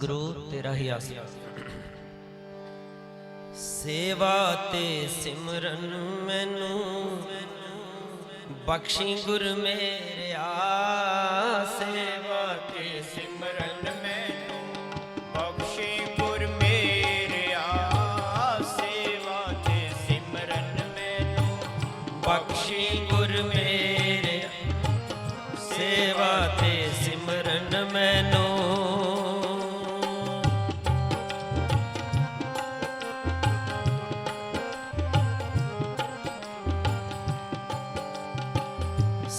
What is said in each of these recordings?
सतगुरु तेरा ही आसिया। सेवा ते सिमरन मैनू बख्शी गुर मेरे आ। सेवा ते सिमरन मैनू बख्शी गुर मेरे आ। सेवा ते सिमरन मैनू बख्शी गुर मेरे सेवा ते सिमरन मैनू।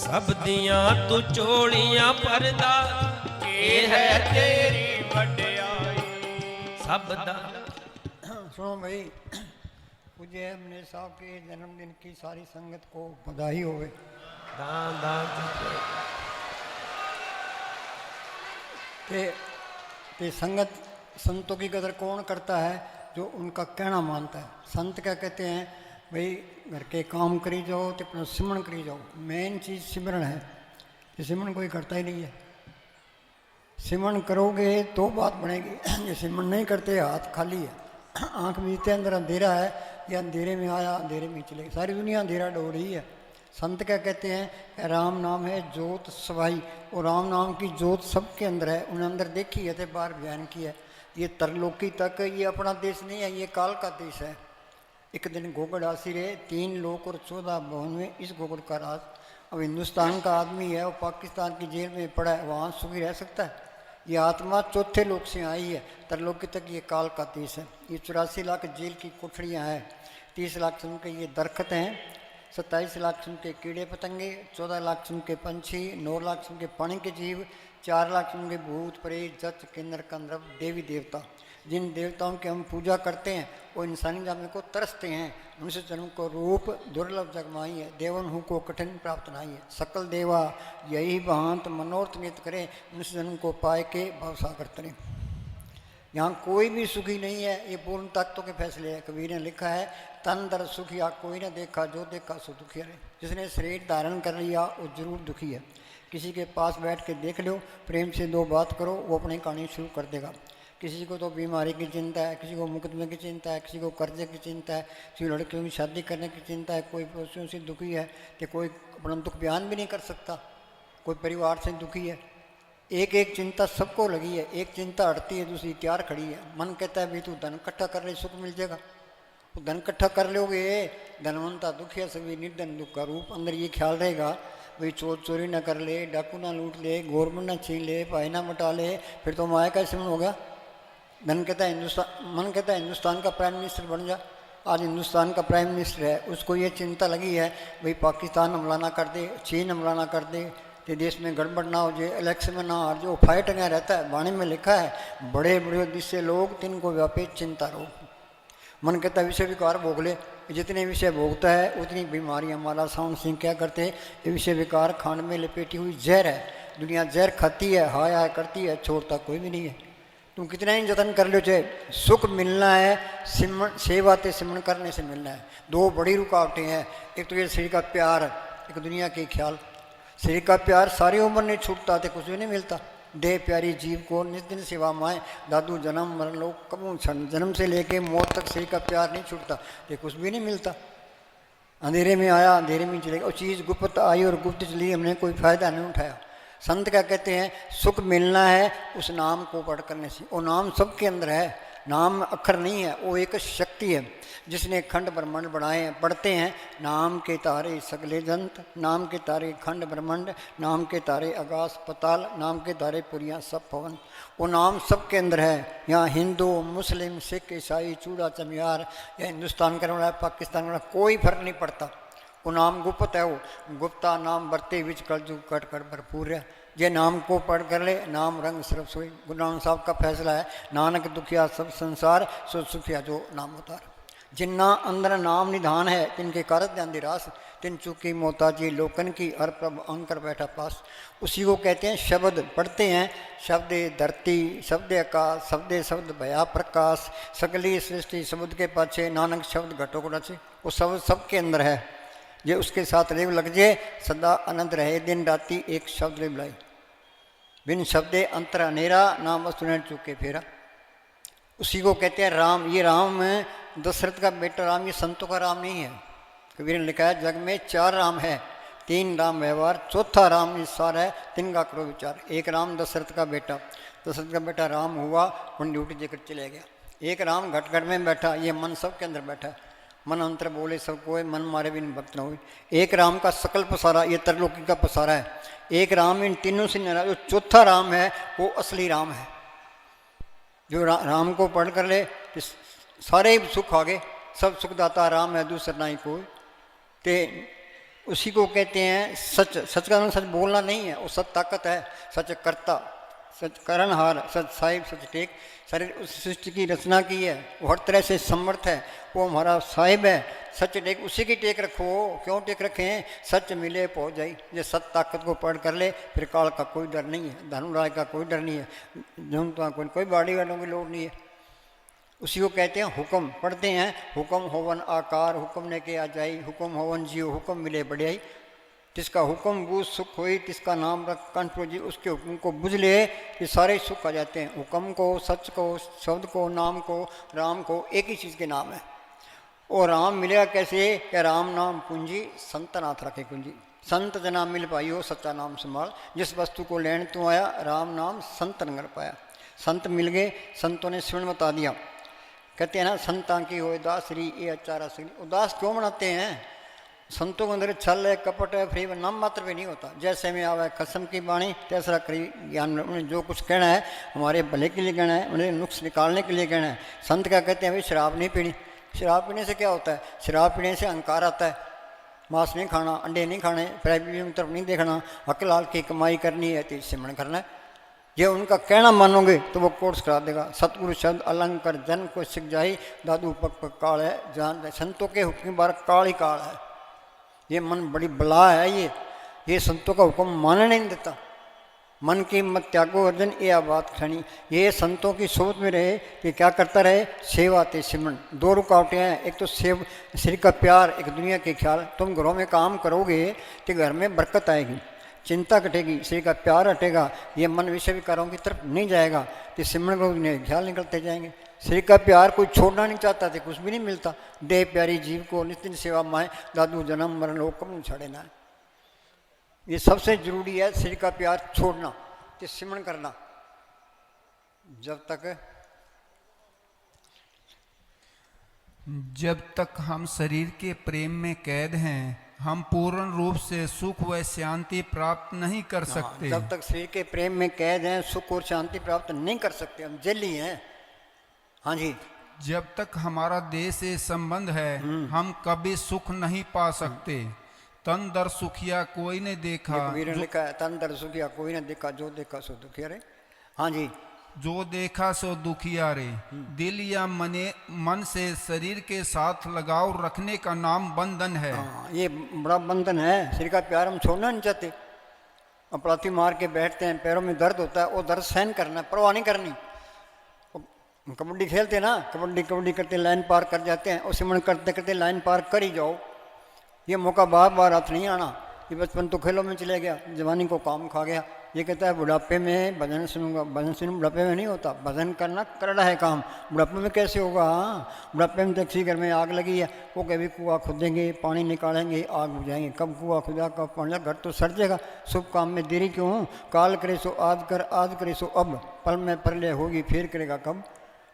सब दियां तू चोलियां परदा ये है तेरी वड्याई। सब दा। सुनो भाई, पूज्य हमने साहब के जन्मदिन की सारी संगत को बधाई होवे। दान दान ते संगत संतों की कदर कौन करता है? जो उनका कहना मानता है। संत क्या कहते हैं भाई, घर के काम करी जाओ तो अपना सिमरन करी जाओ। मेन चीज़ सिमरन है। ये सिमरन कोई करता ही नहीं है। सिमरन करोगे तो बात बनेगी। ये सिमरन नहीं करते, हाथ खाली है, आँख बीते अंदर अंधेरा है, या अंधेरे में आया अंधेरे में चले। सारी दुनिया अंधेरा डो रही है। संत क्या कहते हैं? राम नाम है जोत सवाई। और राम नाम की जोत सबके अंदर है। उन्हें अंदर देखी है तो बाहर बयान की है। ये तरलोकी तक ये अपना देश नहीं है, ये काल का देश है। एक दिन गोगड़ आसी रहे, 3 लोक और 14 भवन में इस गोगड़ का राज। अब हिंदुस्तान का आदमी है, वो पाकिस्तान की जेल में पड़ा है, वहाँ सुखी रह सकता है? ये आत्मा चौथे लोक से आई है, तरलोकी तक ये काल का देश है। ये 84 लाख जेल की कोठरियाँ हैं, 30 लाख सुन के ये दरख्त हैं, 27 लाख सुन के कीड़े पतंगे, 14 लाख सुन के पंछी, 9 लाख सुन के पानी के जीव, 4 लाख सुन के भूत प्रेत जच किन्नर गंधर्व देवी देवता। जिन देवताओं की हम पूजा करते हैं वो इंसानी जामे को तरसते हैं। मनुष्य जन्म को रूप दुर्लभ जगमाई है, देवन हूँ को कठिन प्राप्त नहीं है। सकल देवा यही बहांत मनोरथ नित करे, मनुष्य जन्म को पाए के भवसागर तरे। यहाँ कोई भी सुखी नहीं है, ये पूर्ण तत्व के फैसले है। कबीर ने लिखा है, तन दर सुखिया कोई न देखा, जो देखा सो दुखिया रहे। जिसने शरीर धारण कर लिया वो जरूर दुखी है। किसी के पास बैठ के देख लो, प्रेम से 2 बात करो, वो अपनी कहानी शुरू कर देगा। किसी को तो बीमारी की चिंता है, किसी को मुकदमे की चिंता है, किसी को कर्जे की चिंता है, किसी लड़कियों की शादी करने की चिंता है, कोई पड़ोसियों से दुखी है, तो कोई अपना दुख बयान भी नहीं कर सकता, कोई परिवार से दुखी है। एक एक चिंता सबको लगी है। एक चिंता हटती है, दूसरी तैयार खड़ी है। मन कहता है भाई तू धन इकट्ठा कर ले, सुख मिल जाएगा। तो धन इकट्ठा कर लोगे, धनवंता दुखिया सभी निर्धन दुख का रूप। अंदर ये ख्याल रहेगा भाई चोर चोरी ना कर ले, डाकू ना लूट ले, गवर्नमेंट ना छीन ले, भाई ना बटा ले, फिर तो माया का सिमरन होगा। धन कहता है हिंदुस्तान, मन कहता है हिंदुस्तान का प्राइम मिनिस्टर बन जा। आज हिंदुस्तान का प्राइम मिनिस्टर है, उसको ये चिंता लगी है भाई पाकिस्तान हमला ना कर दे, चीन हमला ना कर दे, कि देश में गड़बड़ ना हो जाए, इलेक्शन में ना हार जो फाइट टंगा रहता है। वाणी में लिखा है, बड़े बड़े दिशे लोग तिनको व्यापे चिंता रोग। मन कहता है विषय विकार भोग ले। जितने विषय भोगता है उतनी बीमारियाँ। माला साउंड सिंह क्या करते, ये विषय विकार खांड में लपेटी हुई जहर है। दुनिया जहर खाती है, हाय हाय करती है, छोड़ता कोई भी नहीं है। तुम कितना ही जतन कर लो, चाहे सुख मिलना है सिमरन सेवा ते सिमरन करने से मिलना है। 2 बड़ी रुकावटें हैं, एक तो ये शरीर का प्यार, एक दुनिया के ख्याल। शरीर का प्यार सारी उम्र नहीं छूटता तो कुछ भी नहीं मिलता। देह प्यारी जीव को नित दिन सेवा माए, दादू जन्म मरण लोग कबू क्षण। जन्म से लेके मौत तक शरीर का प्यार नहीं छूटता तो कुछ भी नहीं मिलता। अंधेरे में आया अंधेरे में चलेगा। वो चीज़ गुप्त आई और गुप्त चली, हमने कोई फ़ायदा नहीं उठाया। संत क्या कहते हैं, सुख मिलना है उस नाम को पढ़ करने से। वो नाम सबके अंदर है, नाम अक्षर नहीं है, वो एक शक्ति है जिसने खंड ब्रह्मांड बनाए हैं। पढ़ते हैं, नाम के तारे सगले जंत, नाम के तारे खंड ब्रह्मांड, नाम के तारे आकाश पताल, नाम के तारे पुरियाँ सब पवन। वो नाम सबके अंदर है। यहाँ हिंदू मुस्लिम सिख ईसाई चूड़ा चमियार, या हिंदुस्तान का वाला पाकिस्तान वाला, कोई फर्क नहीं पड़ता। वो नाम गुप्त है। वो गुप्ता नाम बरते विच कलजु कट कर भरपूर है। ये नाम को पढ़ कर ले, नाम रंग सिर्फ सोई। गुरु नानक साहब का फैसला है, नानक दुखिया सब संसार, सो सुखिया जो नाम उतार। जिन्ना अंदर नाम निधान है, तिनके कारत ध्यान रास, तिन चुकी मोताजी लोकन की, हर प्रभ अंकर बैठा पास। उसी को कहते हैं शब्द। पढ़ते हैं, शब्द धरती शब्द आकाश, शब्द शब्द भया प्रकाश, सकली सृष्टि शब्द के पाछे, नानक शब्द घटो को रचे। वो शब्द सबके अंदर है। ये उसके साथ रेव लग जाए, सदा आनंद रहे, दिन राति एक शब्द रे बुलाई। बिन शब्दे अंतर अनेरा नाम वस्तु न चूके फेरा। उसी को कहते हैं राम। ये राम दशरथ का बेटा राम, ये संतों का राम नहीं है। कबीर ने लिखा है जग में 4 राम है, 3 राम व्यवहार, चौथा राम निस्सार है, 3 का करो विचार। एक राम दशरथ का बेटा, दशरथ का बेटा राम हुआ, उन ड्यूटी देकर चले गया। एक राम घट घट में बैठा, ये मन सबके अंदर बैठा है। मन अंतर बोले सब कोई, मन मारे बिन भक्त न हुई। एक राम का सकल पसारा, ये त्रिलोकी का पसारा है। एक राम इन तीनों से निरा। जो चौथा राम है वो असली राम है। जो राम को पढ़ कर ले तो सारे सुख आगे, सब सुखदाता राम है, दूसरा नहीं कोई। ते उसी को कहते हैं सच। सच का सच बोलना नहीं है, वो सच ताकत है। सच कर्ता, सच करणहार, सच साहिब, सच टेक। सारी उस सृष्टि की रचना की है, वो हर तरह से समर्थ है, वो हमारा साहिब है। सच टेक, उसी की टेक रखो। क्यों टेक रखें? सच मिले पहुँच जाई। ये सत ताकत को पढ़ कर ले, फिर काल का कोई डर नहीं है, धनुराज का कोई डर नहीं है, जनता कोई बाड़ी वालों की लोड़ नहीं है। उसी को कहते हैं हुक्म। पढ़ते हैं हुक्म होवन आकार, हुक्म ने के आ जाई, हुक्म होवन जियो, हुक्म मिले बढ़ियाई। जिसका हुक्म बूझ सुख होई, तिसका नाम रख कंठ जी। उसके हुक्म को बुझ ले कि सारे सुख आ जाते हैं। हुक्म को, सच को, शब्द को, नाम को, राम को, एक ही चीज़ के नाम है। और राम मिलेगा कैसे? क्या राम नाम पूंजी, संत नाथ रखे कुंजी। संत जना मिल पाई हो, सच्चा नाम संभाल। जिस वस्तु को लेने तू आया, राम नाम संत न कर पाया। संत मिल गए, संतों ने स्वर्ण बता दिया। कहते हैं ना संतां की हो दासरी, ये अचारा श्री। उदास क्यों बनाते हैं? संतों के अंदर छल है, कपट है, फ्री नाम मात्र भी नहीं होता। जैसे में आवे कसम की बाणी, तैसरा करी ज्ञान। उन्हें जो कुछ कहना है हमारे भले के लिए कहना है, उन्हें नुक्स निकालने के लिए कहना है। संत क्या कहते हैं? भाई शराब नहीं पीनी। शराब पीने से क्या होता है? शराब पीने से अहंकार आता है। मांस नहीं खाना, अंडे नहीं खाने, प्राइवेट की तरफ नहीं देखना, हक लाल की कमाई करनी है, तीर सिमरण करना है। ये उनका कहना मानोगे तो वो कोर्स करा देगा। सतगुरु शब्द अलंकर जन को सिख जाई, दादू पक पक काल है जान। संतों के हुक्म बार काल ही काल है। ये मन बड़ी बला है। ये संतों का हुक्म मानने नहीं देता। मन की मत त्यागो अर्जन, ये बात खड़ी। ये संतों की सोच में रहे कि क्या करता रहे? सेवा ते सिमरन। 2 रुकावटें हैं, एक तो श्री का प्यार, एक दुनिया के ख्याल। तुम घरों में काम करोगे तो घर में बरकत आएगी, चिंता कटेगी, श्री का प्यार हटेगा, ये मन विषय विकारों की तरफ नहीं जाएगा, तो सिमरन को ख्याल निकलते जाएंगे। श्री का प्यार कोई छोड़ना नहीं चाहता थे, कुछ भी नहीं मिलता। देह प्यारी जीव को नित्य सेवा माए, दादू जन्म मरण लोग कम छड़े ना। ये सबसे जरूरी है, श्री का प्यार छोड़ना, तो सिमरन करना। जब तक हम शरीर के प्रेम में कैद हैं, हम पूर्ण रूप से सुख व शांति प्राप्त नहीं कर सकते। जब तक शरीर के प्रेम में कैद हैं, सुख और शांति प्राप्त नहीं कर सकते, हम जेली हैं। हाँ जी। जब तक हमारा देह से संबंध है, हम कभी सुख नहीं पा सकते। तन दर सुखिया कोई ने देखा, कबीर ने लिखा है, तन दर सुखिया कोई ने देखा, जो देखा सो दुखिया रे। हाँ जी। जो देखा सो दुखिया रे। दिल या मन से शरीर के साथ लगाव रखने का नाम बंधन है। ये बड़ा बंधन है। शरीर का प्यार हम छोड़ना नहीं चाहते। अपराधी मार के बैठते हैं, पैरों में दर्द होता है, वो दर्द सहन करना, परवाह नहीं करनी। कबड्डी खेलते ना, कबड्डी करते लाइन पार कर जाते हैं, और सिमरन करते करते लाइन पार कर ही जाओ। ये मौका बार बार हाथ नहीं आना। ये बचपन तो खेलों में चले गया, जवानी को काम खा गया। ये कहता है बुढ़ापे में भजन सुनूंगा, भजन सुनूं बुढ़ापे में नहीं होता। भजन करना करना है काम, बुढ़ापे में कैसे होगा? बुढ़ापे में टैक्सी घर में आग लगी है, वो कभी कुआं खोदेंगे, पानी निकालेंगे, आग बुझाएंगे। कब कुआं खुदा, कब पानी, घर तो सड़ जाएगा। शुभ काम में देरी क्यों? काल करे सो आज कर, आज करे सो अब, पल में परले होगी फिर करेगा कब।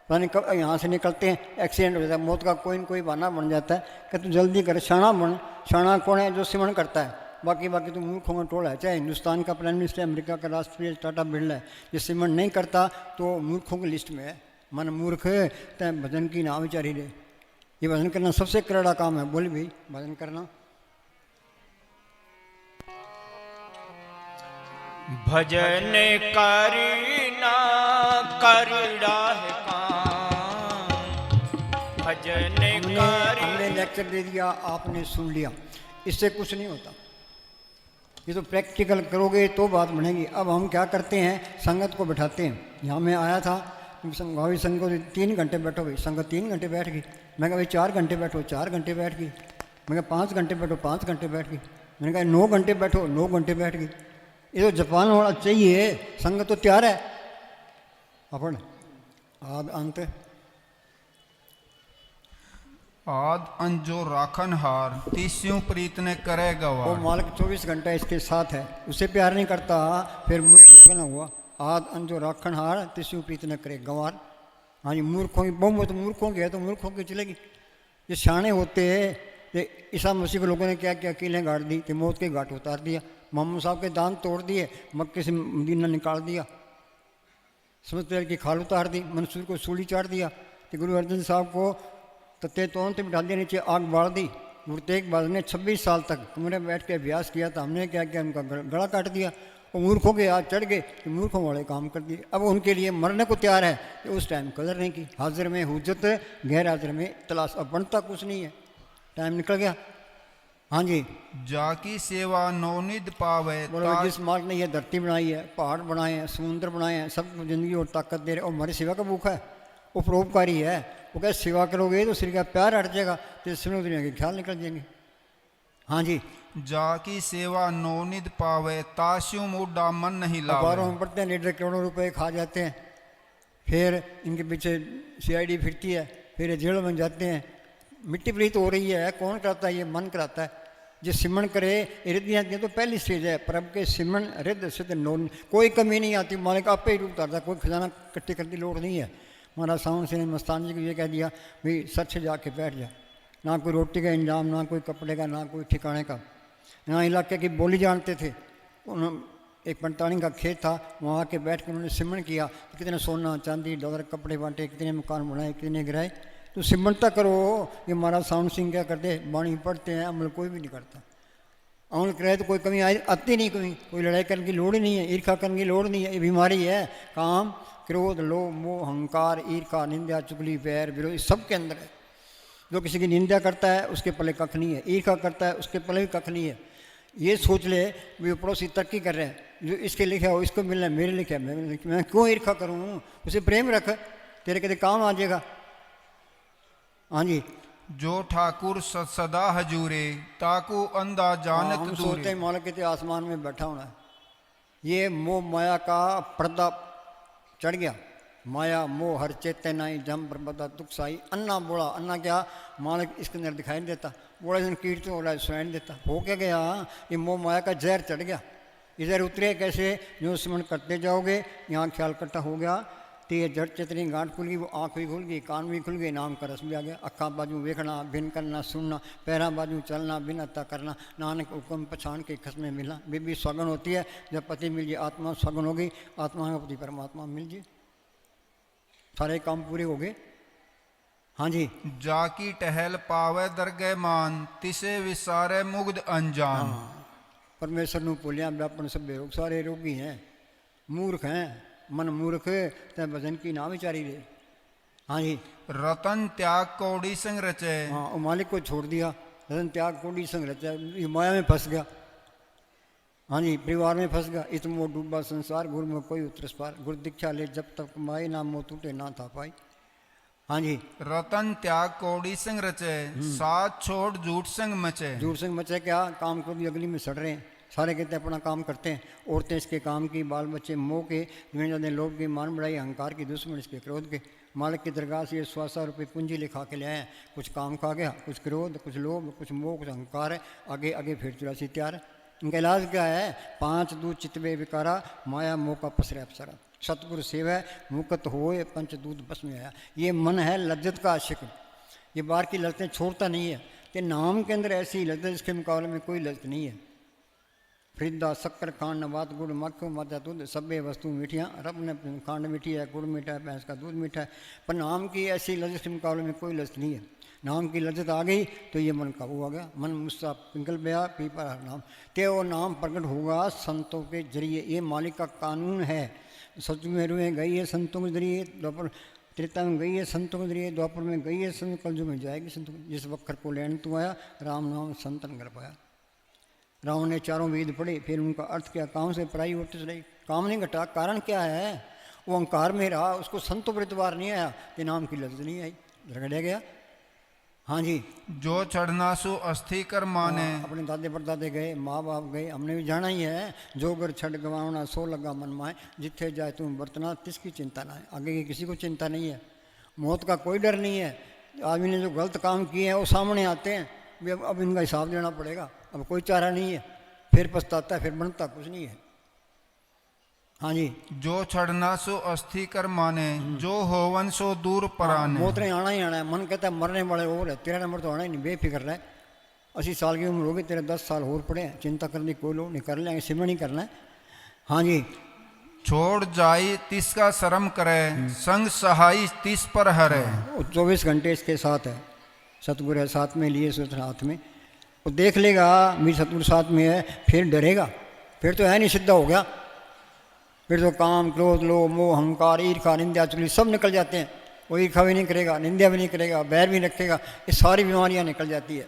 यानी कब यहाँ से निकलते हैं, एक्सीडेंट हो जाता है, मौत का कोई न कोई बहाना बन जाता है कि तू जल्दी कर, शाना बन। शाना कौन है? जो सिमरन करता है। बाकी तो मूर्खों का टोला है। चाहे हिंदुस्तान का प्राइम मिनिस्टर, अमेरिका का राष्ट्रीय टाटा बिरला है, ये सिमरन नहीं करता तो मूर्खों की लिस्ट में है। मन मूर्ख है तो भजन की ना विचारी रहे। ये भजन करना सबसे करड़ा काम है। बोल भाई, भजन करना। भजन करना करड़ा है काम, भजन हमने लेक्चर दे दिया, आपने सुन लिया, इससे कुछ नहीं होता। ये तो प्रैक्टिकल करोगे तो बात बनेगी। अब हम क्या करते हैं, संगत को बैठाते हैं। यहाँ मैं आया था, भावी संघ को 3 घंटे बैठो भाई, संगत 3 घंटे बैठ गई। मैं कहा भाई 4 घंटे बैठो, 4 घंटे बैठ गई। मैं कहा 5 घंटे बैठो, 5 घंटे बैठ गई। मैंने कहा 9 घंटे बैठो, 9 घंटे बैठ गई। ये तो जापान वाला चाहिए, संग तो तैयार है अपन आद अंत। आद अंजो राखन हार तीस्यों प्रीत ने करे वो गवार। मालिक 24 घंटा इसके साथ है, उसे प्यार नहीं करता फिर मूर्ख होगा ना हुआ। आद अंजो राखन हार तीस्यों प्रीत न करे गंवार। हाँ जी, मूर्खों की बहुत मूर्खों की है तो मूर्खों की चलेगी। ये शाणे होते ये ईसा मसीह को लोगों ने क्या क्या कीलें गाड़ दी, कि मौत के घाट उतार दिया, मोहम्मद साहब के दांत तोड़ दिए, मक्के से मदीना निकाल दिया, समझते की खाल उतार दी, मंसूर को सूली चाट दिया, कि गुरु अर्जन साहब को तत्ते तोन से बिठा दिया, नीचे आग बाढ़ दी। गुरु तेग बहादुर ने 26 साल तक कमरे में बैठ के अभ्यास किया था, हमने क्या किया, उनका गला काट दिया। वो मूर्खों के हाथ चढ़ गए कि मूर्खों वाले काम कर दिए। अब उनके लिए मरने को तैयार है, तो उस टाइम कदर नहीं की। हाजिर में हुज्जत, गैर हाजिर में तलाश। अब बनता कुछ नहीं है, टाइम निकल गया। हाँ जी, जाकी सेवा नवनिध पावे। बोलो जिस मालिक ने ये धरती बनाई है, पहाड़ बनाए हैं, समुद्र बनाए हैं, सबको जिंदगी और ताकत दे रहे, और हमारी सेवा का भूख है, वो परोपकारी है। वो क्या सेवा करोगे तो श्री का प्यार हट जाएगा, तो इसमें दुनिया के ख्याल निकल जाएंगे। हाँ जी, जाकी सेवा नवनिध पावे तास्यों मुड्डा मन नहीं अखबारों लावे। में पढ़ते हैं लीडर करोड़ों रुपए खा जाते हैं, फिर इनके पीछे CID फिरती है, फिर ये जेल बन जाते हैं। मिट्टी प्रीत हो रही है, कौन कराता है? ये मन कराता है। जो सिमरण करे रिद्धियाँ तो पहली स्टेज है, पर अब के सिमरण रिद्ध सिद्ध नोन कोई कमी नहीं आती, मालिक आपे ही रूप उतारता, कोई खजाना इकट्ठी करने की लोड़ नहीं है। हमारा साउंड से मस्तान जी को ये कह दिया भाई सच से जाके बैठ जा, ना कोई रोटी का इंतजाम, ना कोई कपड़े का, ना कोई ठिकाने का, ना इलाके की बोली जानते थे। एक 45 का खेत था, वहाँ आके बैठ कर उन्होंने सिमरण किया, कितने सोना चांदी डॉलर कपड़े बांटे, कितने मकान बनाए, कितने गिराए। तो सिमरनता करो। ये महाराज साउंड सिंह क्या करते, बाणी पढ़ते हैं, अमल कोई भी नहीं करता। अमल करे तो कोई कमी आती नहीं, कोई लड़ाई करने की लोड़ ही नहीं है, ईर्खा करने की लोड़ नहीं है। ये बीमारी है, काम क्रोध लोभ मोह अहंकार ईर्खा निंदा चुगली बैर विरोध सबके अंदर है। जो किसी की निंदा करता है उसके पले कख नहीं है, ईर्खा करता है उसके पले भी कख नहीं है। ये सोच ले भी पड़ोसी तरक्की कर रहे हैं, जो इसके लिखे हो इसको मिलना है, मेरे लिखे मैं क्यों ईर्खा करूँ? उसे प्रेम रख, तेरे कहते काम आ जाएगा। हाँ जी, जो ठाकुर सदा हजूरे ताकू अंधा जानत हम दूरे। सोचते हैं मालिक कहते आसमान में बैठा होना है। ये मोह माया का पर्दा चढ़ गया। माया मोह हर चेते नाई जम प्रबदा दुख साई। अन्ना बोला, अन्ना क्या मालिक इसके अंदर दिखाई नहीं देता, बोला दिन कीर्तन हो रहा है सुनाई नहीं देता। हो क्या गया? ये मोह माया का जहर चढ़ गया। इधर उतरे कैसे? जो स्मरण करते जाओगे यहाँ ख्याल इकट्ठा हो गया, तो ये जड़ चेतनी गांठ खुल गई, वो आँख भी खुल गई, कान भी खुल गए, नाम का रस भी आ गया। अखा बाजू वेखना भिन करना सुनना, पैरा बाजू चलना बिन अता करना, नानक हुक्म पछाण के खसमें मिलना। बीबी सगन होती है जब पति मिल जाए, आत्मा सगन हो गई, आत्मा का पति परमात्मा मिल जाए, सारे काम पूरे हो गए। हाँ जी, जाकी टहल पावे दरगे मान तिसे विसारे मुग्ध अनजान। परमेश्वर नूं भुलिया व्यापन सभे रोग, सारे रोगी हैं, मूर्ख हैं। मन मूर्ख ते भजन की ना विचारी रे। हाँ जी, रतन त्याग कौड़ी संग रचे। हाँ, वो मालिक को छोड़ दिया, रतन त्याग कोड़ी संग रचा, ये माया में फंस गया। हाँ जी, परिवार में फंस गया। इत मोह डूबा संसार, गुरु में कोई उतरस पार। गुरु दीक्षा ले जब तक कमाए, ना मोह टूटे ना था पाई। हाँ जी, रतन त्याग कौड़ी संग रचे साथ छोड़ झूठ संग मचे। दूर संग मचे क्या? काम को भी अगली में सड़ रहे हैं, सारे कहते हैं अपना काम करते हैं। औरतें इसके काम की, बाल बच्चे मोह के, दुनिया लोभ की, मान बढ़ाई अहंकार की, दुश्मन इसके क्रोध के। मालिक की दरगाह से ये 100 रुपये पूंजी लिखा के ले आए, कुछ काम खा गया, कुछ क्रोध, कुछ लोभ, कुछ मोह, कुछ अहंकार है। आगे आगे फिर 84 तैयार है। इनका इलाज क्या है? 5 दूध चितवे विकारा, माया मोह का पसरे अप्सरा। सतगुरु सेवा मुकत होए, पंच दूध बस में आया। ये मन है लज्जत का आशिक, ये बाहर की लज्जतें छोड़ता नहीं है। कि नाम के अंदर ऐसी लज्जत जिसके मुकाबले में कोई लज्जत नहीं है। फ्रिदा शक्कर खांड नबात गुड़ मक्खन माता दूध, सभे वस्तु मीठियाँ। रब ने खांड मीठी है, गुड़ मीठा है, भैंस का दूध मीठा है। पर नाम की ऐसी लज्जत के मुकाबले में कोई लज्जत नहीं है। नाम की लज्जत आ गई तो ये मन काबू आ गया। मन मुस्सा पिंगल बया पी पर नाम, ते वो नाम प्रकट होगा संतों के जरिए। ये मालिक का कानून है। सतयुग में गई है संतों के जरिए, द्वापर त्रेता में गई है संतों के जरिए, द्वापर में गई है संत, कलयुग में जाएगी संतों। जिस वक्र को लेने तू आया, राम नाम संतन कर पाया। रावण ने 4 वेद पढ़े, फिर उनका अर्थ क्या? काम से पराई होते चले, काम नहीं घटा। कारण क्या है? वो अहंकार में रहा, उसको संतों पर इतबार नहीं आया, कि नाम की लज्जत नहीं आई, झगड़े गया। हाँ जी। जो चढ़ना सो अस्थि कर माने। अपने दादे परदादे गए, माँ बाप गए, हमने भी जाना ही है। जो घर छड़ गवाना सो लगा मन माए, जिथे जाए तुम बरतना तिसकी चिंता ना है। आगे की किसी को चिंता नहीं है, मौत का कोई डर नहीं है। आदमी ने जो गलत काम किए हैं वो सामने आते हैं, भी अब इनका हिसाब देना पड़ेगा। अब कोई चारा नहीं है, फिर पछताता है, फिर बनता कुछ नहीं है। हाँ जी। जो चढ़ना सो अस्थि कर माने, जो होवन सो दूर पराने। मौत ने आना ही आना है। मन कहता है मरने वाले और है, तेरा नंबर तो आना ही नहीं, बेफिक्र रहे। 80 साल की उम्र होगी, तेरे 10 साल और पड़े हैं, चिंता करने कोई लोग नहीं, कर लेंगे, सिमरण नहीं करना है। हाँ जी। छोड़ जाई तिसका शर्म करे, संग सहाई तिस पर हरे। वो 24 घंटे इसके साथ है, सतगुरु है साथ में लिए, सूत्र हाथ में। वो देख लेगा मेरी सतगुरु साथ में है, फिर डरेगा। फिर तो है नहीं, सिद्धा हो गया। फिर तो काम, क्रोध, लोभ, मोह, अहंकार, ईर्खा, निंदा, चुगली सब निकल जाते हैं। वो ईर्खा भी नहीं करेगा, निंदा भी नहीं करेगा, बैर भी रखेगा। ये सारी बीमारियां निकल जाती है।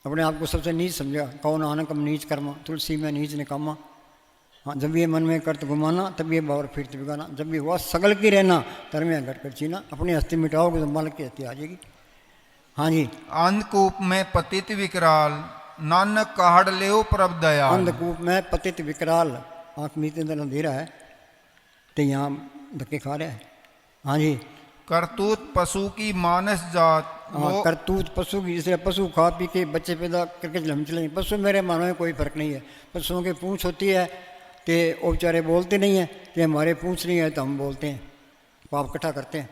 अपने आप को सबसे नीच समझेगा। कहो नानक नीच कर्मा, तुलसी में नीच निकामा। हाँ, जब ये मन में करत घुमाना, तब ये बावर फिरत बिगाना। जब भी वह सगल की रहना, तरमे घट कर चीना। अपनी हस्ती मिटाओगे तो मालिक की हस्ती आ जाएगी। हाँ जी। अंधकूप में पतित विकराल, नानक काढ़ लेओ प्रभ दयाल। अंधकूप में पतित विकराल, आँख मीते अंदर अंधेरा है, तो यहाँ धक्के खा रहा है। हाँ जी। करतूत पशु की मानस जात। हाँ, करतूत पशु की, जिससे पशु खा पी के बच्चे पैदा करके हम चले। पशु मेरे मानो में कोई फर्क नहीं है। पशुओं की पूँछ होती है तो वो बेचारे बोलते नहीं हैं, कि हमारे पूँछ नहीं है तो हम बोलते हैं, पाप इकट्ठा करते हैं।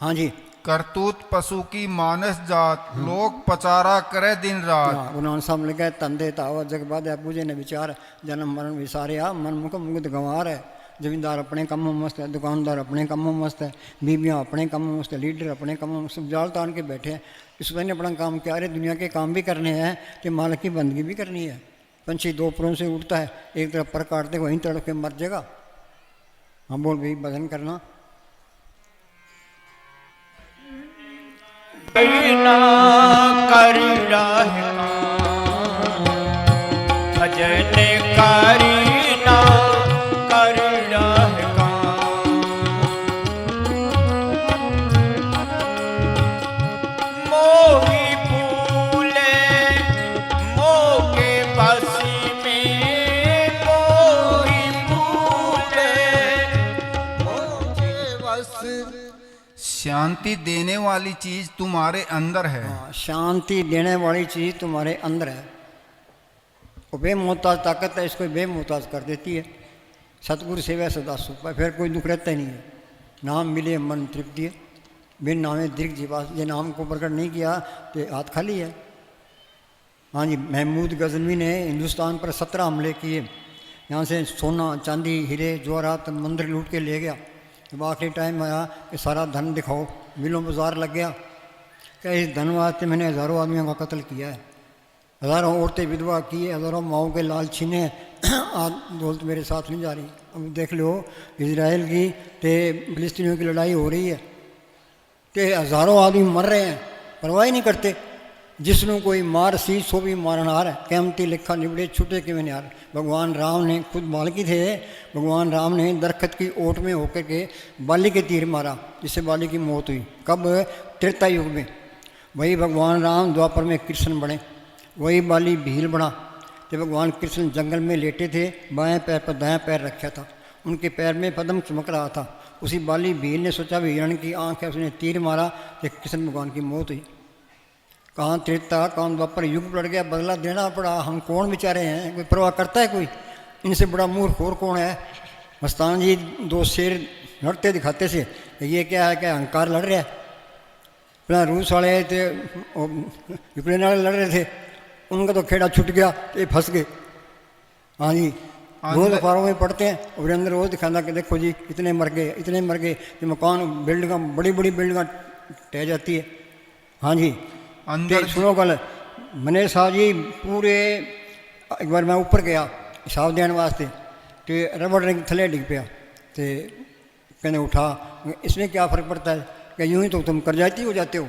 हाँ जी। करतूत पशु की मानस जात, लोग पचारा करे दिन रात। हाँ, गुरु साहब ने कहा तंदे तावा जग बाद पूजे ने विचार, जन्म मरण विसारे आ, मन मुख मुग्ध गंवार है। जमींदार अपने कामों में मस्त है, दुकानदार अपने कामों में मस्त है, बीबियाँ अपने कामों में मस्त है, लीडर अपने कामों में सब जाल तान के बैठे हैं। इस वजह ने अपना काम किया, अरे दुनिया के काम भी करने हैं कि मालिक की बंदगी भी करनी है। पंछी दो पुरों से उठता है, एक तरफ पर काटते वहीं तड़प के मर जाएगा। हम बोल भाई भजन करना। भजन करीना कर मोही फूले मोह के बसी में, मोही फूले मोह के बस। शांति देने वाली चीज तुम्हारे अंदर है। हाँ, शांति देने वाली चीज़ तुम्हारे अंदर है। वो बेमोहताज ताकत है, इसको बेमोहताज कर देती है। सतगुरु सेवा सदा सुख है, फिर कोई दुख रहता ही नहीं है। नाम मिले मन तृप्ति है, बिन नामे दीर्घ जीवास। ये नाम को प्रकट नहीं किया तो हाथ खाली है। हाँ जी। महमूद गजनवी ने हिंदुस्तान पर 17 हमले किए। यहाँ से सोना, चांदी, हीरे, जवाहरात, मंदिर लूट के ले गया। जब आखिरी टाइम आया कि सारा धन दिखाओ, मिलों बाजार लग गया। क्या इस धन वास्ते मैंने हज़ारों आदमियों का कत्ल किया है, हज़ारों औरतें विधवा की है, हज़ारों माओं के लाल छीने। आज दौलत मेरे साथ नहीं जा रही। अब देख लो इजराइल की ते फिलिस्तीनियों की लड़ाई हो रही है, तो हज़ारों आदमी मर रहे हैं, परवाह ही नहीं करते। जिसनों कोई मार सी सो भी मारनहार है, कैमती लिखा निबड़े छूटे के में यार। भगवान राम ने खुद बाल्की थे, भगवान राम ने दरख्त की ओट में होकर के बाली के तीर मारा, जिससे बाली की मौत हुई। कब? त्रेता युग में। वही भगवान राम द्वापर में कृष्ण बने, वही बाली भील बना। जब भगवान कृष्ण जंगल में लेटे थे, बाएं पैर पर दायां पैर रखा था, उनके पैर में पद्म चमक रहा था। उसी बाली भील ने सोचा भी हिरण की आँख है, उसने तीर मारा तो कृष्ण भगवान की मौत हुई। कहाँ त्रेता कहाँ द्वापर युग पड़ गया, बदला देना पड़ा। हम कौन बेचारे हैं, कोई परवाह करता है कोई? इनसे बड़ा मूर्ख और कौन है? मस्तान जी 2 शेर लड़ते दिखाते से, ये क्या है, क्या अहंकार लड़ रहा है। अपना रूस वाले थे, यूक्रेन वाले लड़ रहे थे, उनका तो खेड़ा छूट गया, ये फंस गए। हाँ जी। रोज अखबारों में पढ़ते हैं और अंदर रोज दिखाना कि देखो जी इतने मर गए, इतने मर गए। तो मकान, बिल्डिंग, बड़ी बड़ी बिल्डिंग टह जाती है। हाँ जी। अंदर सुनो गल, मने साहब जी पूरे, एक बार मैं ऊपर गया हिसाब देने वास्ते, तो रबड़ रिंग थले डिग पाया। तो कहने उठा, इसमें क्या फ़र्क पड़ता है, कि यूँ ही तो तुम कर्जाती हो जाते हो।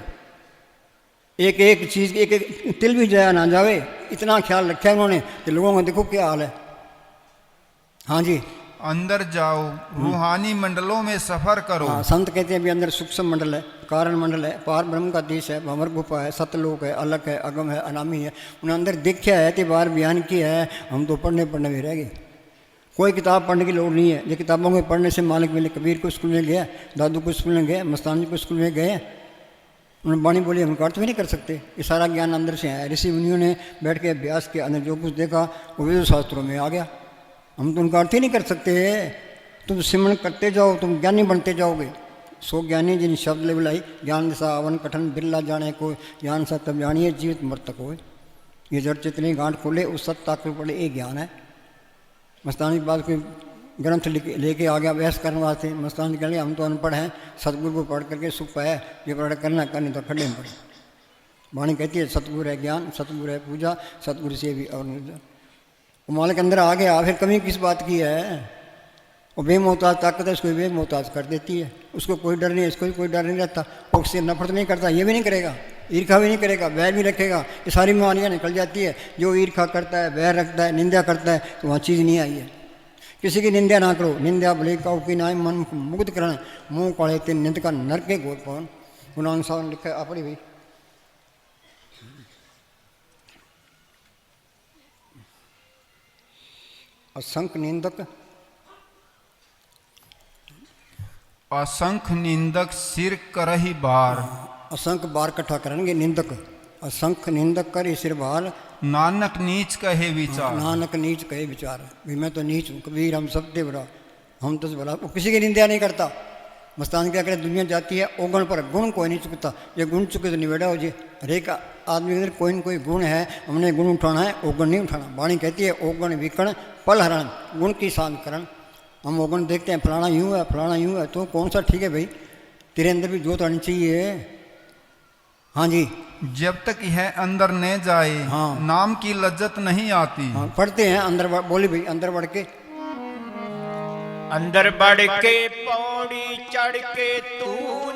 एक एक चीज़, एक एक तिल भी जाया ना जावे, इतना ख्याल रखा उन्होंने। तो लोगों का देखो क्या हाल है। हाँ जी। अंदर जाओ, रूहानी मंडलों में सफर करो। हाँ, संत कहते हैं अभी अंदर सूक्ष्म मंडल है, कारण मंडल है, पार ब्रह्म का देश है, भंवर गुफा है, सतलोक है, अलग है, अगम है, अनामी है। उन्हें अंदर देखा है, तो बाहर बयान किया है। हम तो पढ़ने में रह गए। कोई किताब पढ़ने की लोड़ नहीं है। ये किताबों में पढ़ने से मालिक मिले। कबीर को स्कूल में गया, दादू को स्कूल में गए, मस्तान जी को स्कूल में गए, उन्होंने बाणी बोली, हम अर्थ भी नहीं कर सकते। ये सारा ज्ञान अंदर से आया। ऋषि मुनियों ने बैठ के अभ्यास किया, अंदर जो कुछ देखा वो वेद शास्त्रों में आ गया। हम तो उनका अर्थ ही नहीं कर सकते। तुम सिमरण करते जाओ, तुम ज्ञानी बनते जाओगे। सो ज्ञानी जिन शब्द ले बुलाई, ज्ञान सा अवन कठन बिरला जाने को, ज्ञान सा तब जानिए जीवित मृतक हो। ये जड़ चितनी गांठ खोले उस सत्ता के पड़े, ये ज्ञान है। मस्तानी के बाद कोई ग्रंथ लेके आ गया बहस करने वास्ते। मस्तानी कह लिया, हम तो अनपढ़ हैं, सतगुरु को पढ़ करके सुख पाया, ये पढ़ करना करनी तो खड्डे में पड़े। वाणी कहती है सतगुरु है ज्ञान, सतगुरु है पूजा, सतगुरु से भी और वो मालिक अंदर आ गया। फिर कमी किस बात की है? वो बेमोहताज ताकत है, उसको बेमोहताज कर देती है। उसको कोई डर नहीं है, इसको भी कोई डर नहीं रहता। वो उससे नफरत नहीं करता, ये भी नहीं करेगा, ईर्खा भी नहीं करेगा, बैर भी रखेगा। ये सारी बीमारियाँ निकल जाती है। जो ईर्खा करता है, बैर रखता है, निंदा करता है, तो वहाँ चीज़ नहीं आई है। किसी की निंदा ना करो। निंदा भले काऊ की नाय मन मुग्ध करण, मुँह काढ़े ते निंद का नर के गोर पवन। गुनान साहब लिखा है अपनी भाई। असंख्य निंदक, असंख्य निंदक सिर करही बार, असंख्य बार इकट्ठा करेंगे निंदक। असंख्य निंदक करे सिर बार, नानक नीच कहे विचार। नानक नीच कहे विचार। भाई मैं तो नीच हूँ, कबीर हम सबसे बड़ा, हम तो बड़ा। वो किसी की निंदा नहीं करता। मस्तान क्या करे, दुनिया जाती है ओगण पर, गुण कोई नहीं चुकता। ये गुण चुके तो निबेड़ा हो जी। हरेक आदमी के अंदर कोई न कोई गुण है, हमने गुण उठाना है, ओगण नहीं उठाना। वाणी कहती है ओगण विकर्ण पल हरण, गुण की शांत करण। हम ओगण देखते हैं, फलाना यूँ है, फलाना यूँ है, तो कौन सा ठीक है भाई? तेरे अंदर भी जोत आनी चाहिए। हाँ जी, जब तक यह अंदर न जाए, हाँ। नाम की लज्जत नहीं आती। हाँ पढ़ते हैं अंदर बोली भाई, अंदर बढ़ के अंदर बढ़ के पौड़ी चढ़ के तू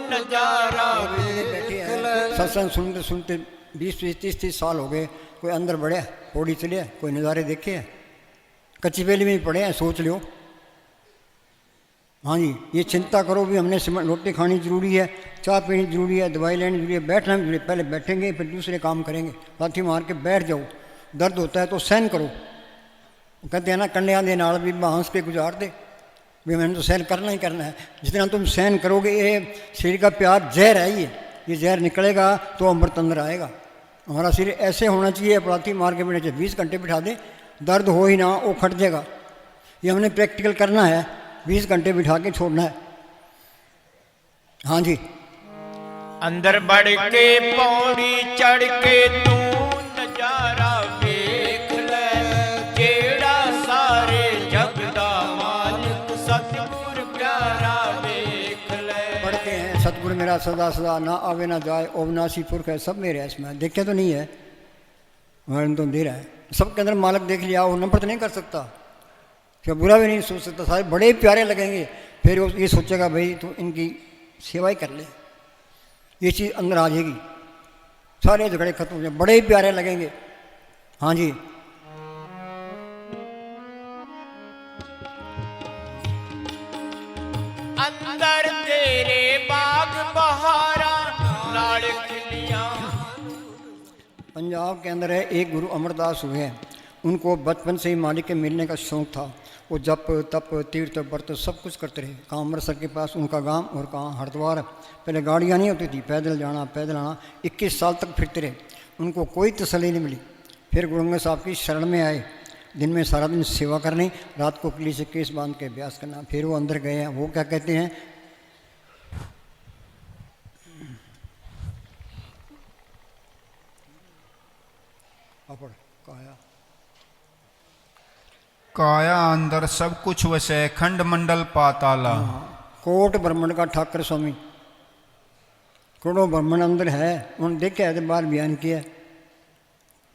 नजारा बैठे हैं। सत्संग सुनते सुनते 20-30 साल हो गए। कोई अंदर बढ़े, पौड़ी चले, कोई नज़ारे देखे हैं, कच्ची बेली में ही पड़े हैं, सोच लो। हाँ जी, ये चिंता करो भी हमने रोटी खानी जरूरी है, चाय पीनी जरूरी है, दवाई लेनी जरूरी है, बैठना भी जरूरी है। पहले बैठेंगे फिर दूसरे काम करेंगे। लाठी मार के बैठ जाओ। दर्द होता है तो सहन करो। कहते हैं ना, कंडिया दे नाल भी हंस के गुजार दे। भी मैंने तो सहन करना ही करना है। जितना तुम सहन करोगे, ये शरीर का प्यार जहर है, ये जहर निकलेगा तो अमृत अंदर आएगा। हमारा शरीर ऐसे होना चाहिए, लाठी मार के बैठे 20 घंटे बिठा दे, दर्द हो ही ना, वो खट जाएगा। ये हमने प्रैक्टिकल करना है, 20 घंटे बिठा के छोड़ना है। हाँ जी, अंदर बढ़ के पौड़ी चढ़ के तू नजारा देख ले, जेड़ा सारे जग दा मालिक सतगुर प्यारा देख ले। पढ़ते हैं सतगुरु मेरा सदा सदा, ना आवे ना जाए, अविनाशी पुरख है, सब मेरे है। इसमें देखे तो नहीं है, हमारे तो दे रहा है। सबके अंदर मालिक देख लिया, वो नफरत नहीं कर सकता, क्या बुरा भी नहीं सोच सकता। सारे बड़े प्यारे लगेंगे। फिर वो ये सोचेगा भाई तो इनकी सेवा ही कर ले, ये चीज़ अंदर आ जाएगी, सारे झगड़े खत्म हो जाए, बड़े ही प्यारे लगेंगे। हाँ जी, अंदर तेरे बाग बहारा नाल खिलियां। पंजाब के अंदर है एक गुरु अमरदास हुए हैं। उनको बचपन से ही मालिक के मिलने का शौक़ था। वो जप तप तीर्थ व्रत सब कुछ करते रहे। कहाँ अमृतसर के पास उनका गांव और कहाँ हरिद्वार। पहले गाड़ियाँ नहीं होती थी, पैदल जाना पैदल आना। 21 साल तक फिरते रहे, उनको कोई तसल्ली नहीं मिली। फिर गुरुंगा साहब की शरण में आए। दिन में सारा दिन सेवा करनी, रात को किले से केस बांध के अभ्यास करना। फिर वो अंदर गए हैं। वो क्या कहते हैं, काया काया अंदर सब कुछ वसे, खंड मंडल पाताला। कोट ब्रह्मंड का ठाकर स्वामी, करोड़ों ब्रह्मंड अंदर है। उन्होंने देखा है तो बाहर बयान किया।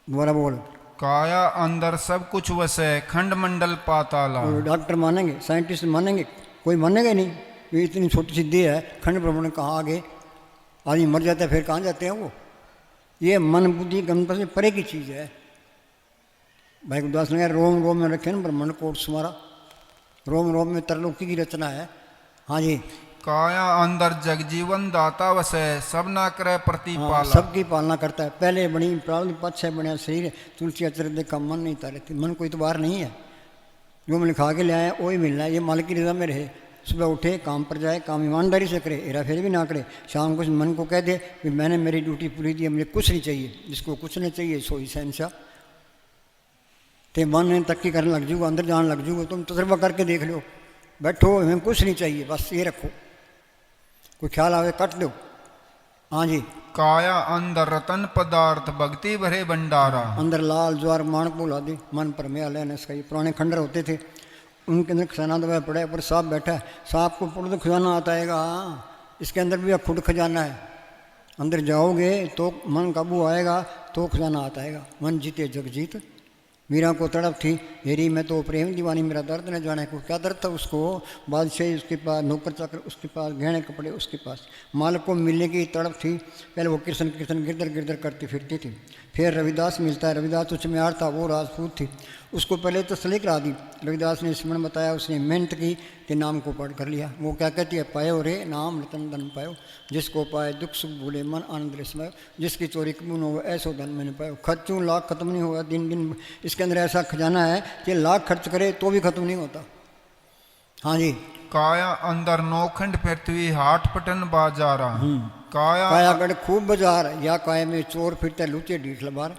दोबारा बोल। काया अंदर सब कुछ वसे, खंड मंडल पाताला। डॉक्टर मानेंगे, साइंटिस्ट मानेंगे, कोई मानेगा नहीं। ये इतनी छोटी सी देह है, खंड ब्रह्मंड कहाँ आगे आदमी मर जाता है, फिर कहाँ जाते हैं वो। ये मन बुद्धि गमता से परे की चीज़ है। भाई गुरदास ने कहा रोम रोम में रखे ना ब्रह्मंड कोट सुमारा। रोम रोम में त्रैलोकी की रचना है। हाँ जी। काया अंदर जगजीवन दाता वसै सब ना करे हाँ, प्रतिपाला। सबकी पालना करता है। पहले बनी प्रावधि पक्ष है बना शरीर, तुलसी अचर देखा मन नहीं तारे थी। मन कोई इतबार नहीं है, जो मैं लिखा के ले आया वही मिलना है। ये मालिक की रजा में रहे, सुबह उठे काम पर जाए, काम ईमानदारी से करे, हेरा फेरी भी ना करे। शाम को मन को कह दे कि मैंने मेरी ड्यूटी पूरी दी, मुझे कुछ नहीं चाहिए। जिसको कुछ नहीं चाहिए सोई शहनशाह। ते मन तक्की करने लग जूगा, अंदर जान लग जूगा। तुम तजर्बा करके देख लो, बैठो हमें कुछ नहीं चाहिए, बस ये रखो, कोई ख्याल आवे कट दो। हाँ जी। काया अंदर रतन पदार्थ भक्ति भरे भंडारा। अंदर लाल ज्वार माणक बोला दी, मन पर में आलय ने सही। पुराने खंडर होते थे, उनके अंदर खजाना दबा पड़ा है, पर सांप बैठा है। सांप को पुर तो खजाना आता है, इसके अंदर भी खुद खजाना है। अंदर जाओगे तो मन काबू आएगा तो खजाना आता है। मन जीते जग जीत। मीरा को तड़प थी, हेरी मैं तो प्रेम दीवानी, मेरा दर्द न जाने को। क्या दर्द था उसको? बादशाही उसके पास, नौकर चाकर उसके पास, गहने कपड़े उसके पास, मालिक को मिलने की तड़प थी। पहले वो कृष्ण कृष्ण गिरधर गिरधर करती फिरती थी। फिर रविदास मिलता है, रविदास तो चमियार था, वो राजपूत थी। उसको पहले तसली करा दी। रविदास ने स्मरण बताया, उसने मेहनत की कि नाम को पढ़ कर लिया। वो क्या कहती है, पायो रे नाम रतन धन पायो, जिसको पाए दुख सुख भूले मन आनंद रे समायो, जिसकी चोरी कबून हो ऐसो धन मैंने पायो। खर्चूँ लाख खत्म नहीं हुआ दिन दिन। इसके अंदर ऐसा खजाना है कि लाख खर्च करे तो भी खत्म नहीं होता। हाँ जी। काया अंदर नौखंड पृथ्वी हाट पटन बाजारा। काया कायागढ़ खूब बाजार, या काय में चोर फिरते लूचे ढीठ लबार,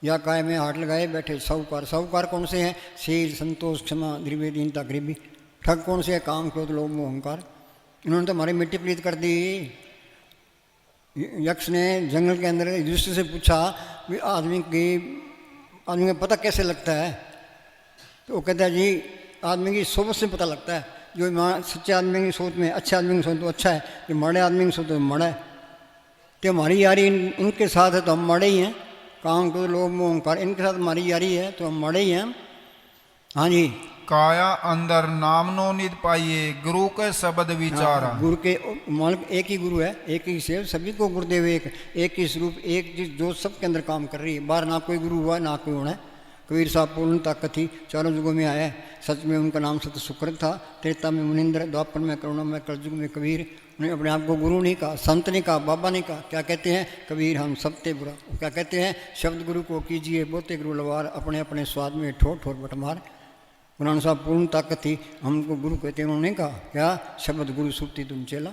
या काय में हाट लगाए बैठे साहूकार। साहूकार कौन से हैं? शील संतोष क्षमा द्रिव्य दीनता गरीबी। ठग कौन से है? काम क्रोध लोभ मोह अहंकार। इन्होंने तो हमारी मिट्टी प्रीत कर दी। यक्ष ने जंगल के अंदर युधिष्ठिर से पूछा भी आदमी को पता कैसे लगता है? तो वो कहता है जी आदमी की सोच से पता लगता है। जो सच्चे आदमी की सोच में, अच्छे आदमी की सोच तो अच्छा है, जो मरे आदमी की सोच तो मड़ा है। तो हमारी यारी इनके साथ है तो हम मरे ही हैं। काम को लोग मोह अहंकार, इनके साथ हमारी यारी है तो हम मरे ही हैं। हाँ जी। काया अंदर नाम नो निध पाइए गुरु के शब्द विचारा। गुरु के मालिक एक ही गुरु है, एक ही सेव, सभी को गुरुदेव एक ही स्वरूप, एक चीज जो सबके अंदर काम कर रही है। बाहर ना कोई गुरु हुआ ना कोई होना है। कबीर साहब पूर्ण ताकत थी, चारों युगों में आया है। सच में उनका नाम सत्य सुकृत था, त्रेता में मुनिंद्र, द्वापर में करुणा में, कलयुग में कबीर। उन्हें अपने आप को गुरु नहीं कहा, संत नहीं कहा, बाबा नहीं कहा। क्या कहते हैं? कबीर हम सबते बुरा। क्या कहते हैं? शब्द गुरु को कीजिए बोते गुरु लवार, अपने अपने स्वाद में ठोर ठोर बटमार। उन्होंने साहब पूर्ण ताकत थी, हमको गुरु कहते हैं। उन्होंने कहा क्या? शब्द गुरु सुनती तुम चेला।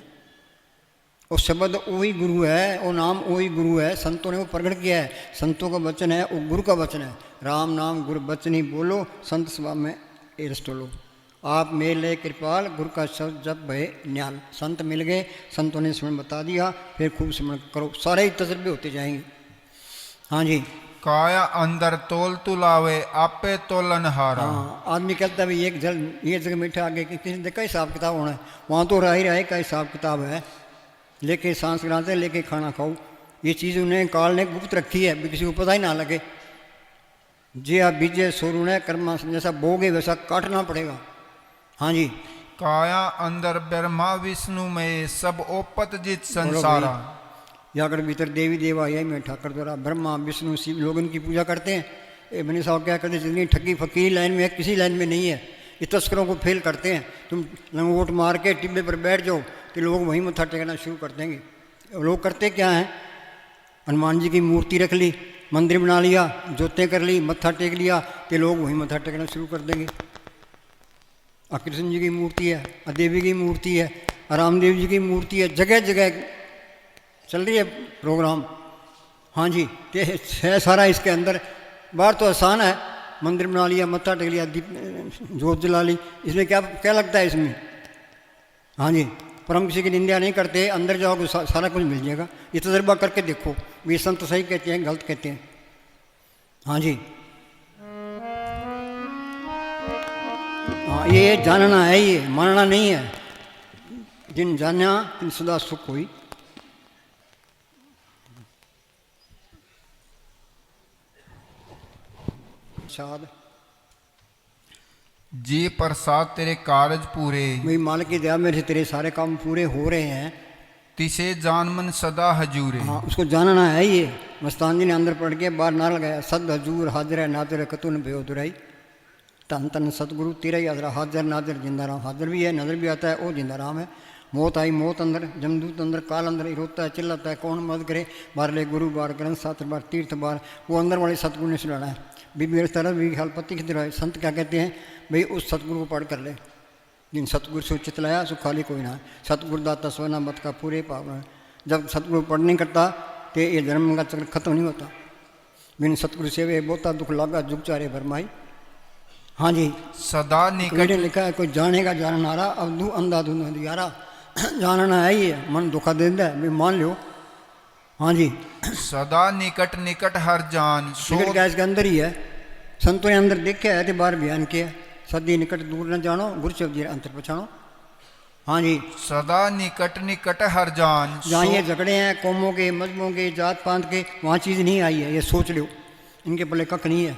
वो शब्द वही गुरु है, वो नाम वही गुरु है। संतों ने वो प्रकट किया है। संतों का वचन है, वो गुरु का वचन है। राम नाम गुरु बचनी बोलो, संत सभा में एरस्टोलो। आप मेले कृपाल, गुरु का शब्द जब भय न्याल। संत मिल गए, संतों ने स्मरण बता दिया, फिर खूब स्मरण करो, सारे ही तजर्बे होते जाएंगे। हाँ जी। काया अंदर तोल तुलावे आपे तोलन हारा। हाँ, आदमी कहता है भाई एक जल ये जगह मीठा आगे किसी ने देखा हिसाब किताब होना है, वहाँ तो रह ही रहे का हिसाब किताब है। लेके सांस गिराते, लेके खाना खाओ, ये चीज़ उन्हें काल ने गुप्त रखी है, भी किसी को पता ही ना लगे। जे आप बीजे सोरुण है कर्मा, जैसा बोगे वैसा काटना पड़ेगा। हाँ जी। काया अंदर ब्रह्मा विष्णु में सब ओपत जित संसारा। या अगर भीतर देवी देवा यही में ठाकर द्वारा ब्रह्मा विष्णु शिव लोग इनकी पूजा करते हैं। ये बने साहब क्या करते हैं, जितनी ठगी फकीर लाइन में है किसी लाइन में नहीं है। ये तस्करों को फेल करते हैं। तुम लंगोट मार के टिब्बे पर बैठ जाओ तो लोग वहीं मत्था टेकना शुरू कर देंगे। लोग करते क्या हैं, हनुमान जी की मूर्ति रख ली, मंदिर बना लिया, जोतें कर ली, मत्था टेक लिया, तो लोग वहीं मत्था टेकना शुरू कर देंगे। कृष्ण जी की मूर्ति है, देवी की मूर्ति है, रामदेव जी की मूर्ति है, जगह जगह चल रही है प्रोग्राम। हाँ जी। तो है सारा इसके अंदर। बाहर तो आसान है, मंदिर बना लिया, मत्था टेक लिया, दीप जोत जला ली, इसमें क्या क्या लगता है इसमें? हाँ जी। पर हम किसी की निंदा नहीं करते, अंदर जाओगे सारा कुछ मिल जाएगा। ये तजर्बा करके देखो, ये संत सही कहते हैं गलत कहते हैं। हाँ जी। हाँ, ये जानना है, ये मानना नहीं है। जिन जाना तिन सदा सुख हुई। प्रसाद जी प्रसाद तेरे कारज पूरे। भाई मालिक की दया मेरे से तेरे सारे काम पूरे हो रहे हैं। तिसे जान मन सदा हजूरे। हाँ, उसको जानना है। ये मस्तान जी ने अंदर पढ़ के बाहर ना लगाया, सद हजूर हाजिर है नाजिर कतुन बेदुराई। धन धन सतगुरु तेरा ही आदरा, हाजर नाजर जिंदा राम। हाजर भी है, नजर भी आता है, वो जिंदा राम है। मौत आई मौत अंदर, जमदूत अंदर, काल अंदर, रोता है चिल्लाता है, कौन मदद करे। बार ले गुरु बार ग्रंथ शास्त्र बार तीर्थ बार, वो अंदर वाले सतगुरु ने सुनाना है। बीबी इस तरह भी हालपति की तरह संत क्या कहते हैं भाई, उस सतगुरु को पढ़ कर ले। जिन सतगुरु से चितलाया सो खाली कोई ना। सतगुरु दाता सोना मत का पूरे पावन। जब सतगुरु पढ़ नहीं करता तो ये जन्म का चक्र खत्म नहीं होता। बिन सतगुरु सेवे बहुता दुख लागा, जुग चारे भरमाई। हाँ जी, सदा निकट लिखा है कोई जानेगा जाननारा, अब दू अंधा दू यारा। जानना है ही है, मन धोखा दे देता है, मान लो। हाँ जी, सदा निकट निकट हर जान सो निकट क्या इसके अंदर ही है। संतों ने अंदर देखा है तो बाहर बयान किया। सदी निकट दूर न जानो, गुरु शब्द अंतर पछाणो। हाँ जी, सदा निकट निकट हर जान जहाँ ये झगड़े हैं कौमों के, मजहबों के, जात पात के, वहाँ चीज़ नहीं आई है, ये सोच लो। इनके पल्ले कख नहीं है।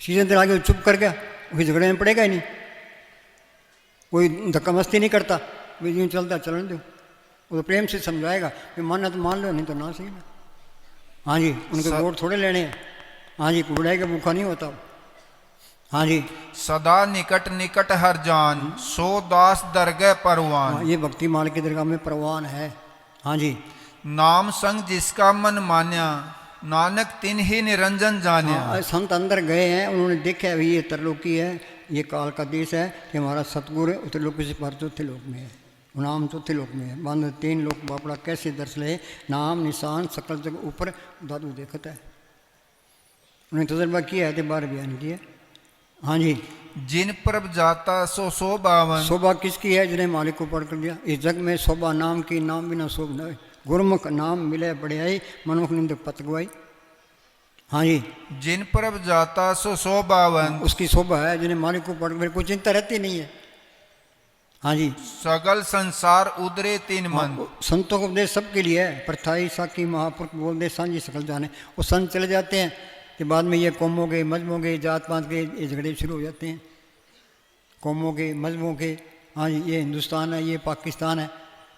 सीजन तर आगे चुप कर गया, वही झगड़े में पड़ेगा ही नहीं। कोई धक्का मस्ती नहीं करता, वे यूँ चलता चलन दो। वो तो प्रेम से समझाएगा, वे मानना तो मान लो, नहीं तो ना सही ना। हाँ जी, उनके वोट थोड़े लेने हैं। हाँ जी, कुबड़ाई का भूखा नहीं होता। हाँ जी, सदा निकट निकट हर जान सो दास दरगह परवान। हाँ, ये भक्ति माल की दरगाह में परवान है। हाँ जी, नाम संग जिसका मन मान्या, नानक तिन ही निरंजन जान्या। हाँ, संत अंदर गए हैं, उन्होंने देखा है ये तरलोकी है, ये काल का देश है कि हमारा सतगुरु उतरलोकी से पर चौथे लोक में है, नाम चौथे लोक में है। बंद 3 लोक बापड़ा कैसे दर्श ले, नाम निशान सकल जग ऊपर दादू देखता है। उन्हें तजर्बा किया है तो बार बयान किया। हाँ जी, जिन प्रभ जाता सो सो बावन। शोभा किसकी है? जिन्हें मालिक को पढ़ कर दिया। इस जग में शोभा नाम की, नाम बिना शोभ न। गुरमुख नाम मिले बढ़ियाई, मनमुख निंद पत गवाई। हाँ जी, जिन प्रभ जाता सो सो बावन। उसकी शोभा है जिन्हें मालिक को पढ़ कर कोई चिंता रहती नहीं है। हाँ जी, सगल संसार उदरे तीन मन। संतों को उपदेश सबके लिए है। प्रथाई साकी महापुरुष बोल दे सांझी सकल जाने। वो संत चले जाते हैं कि बाद में ये कौमों के, मजहबों के, जात पात के ये झगड़े शुरू हो जाते हैं। कौमों के, मजहबों के। हाँ जी, ये हिंदुस्तान है, ये पाकिस्तान है।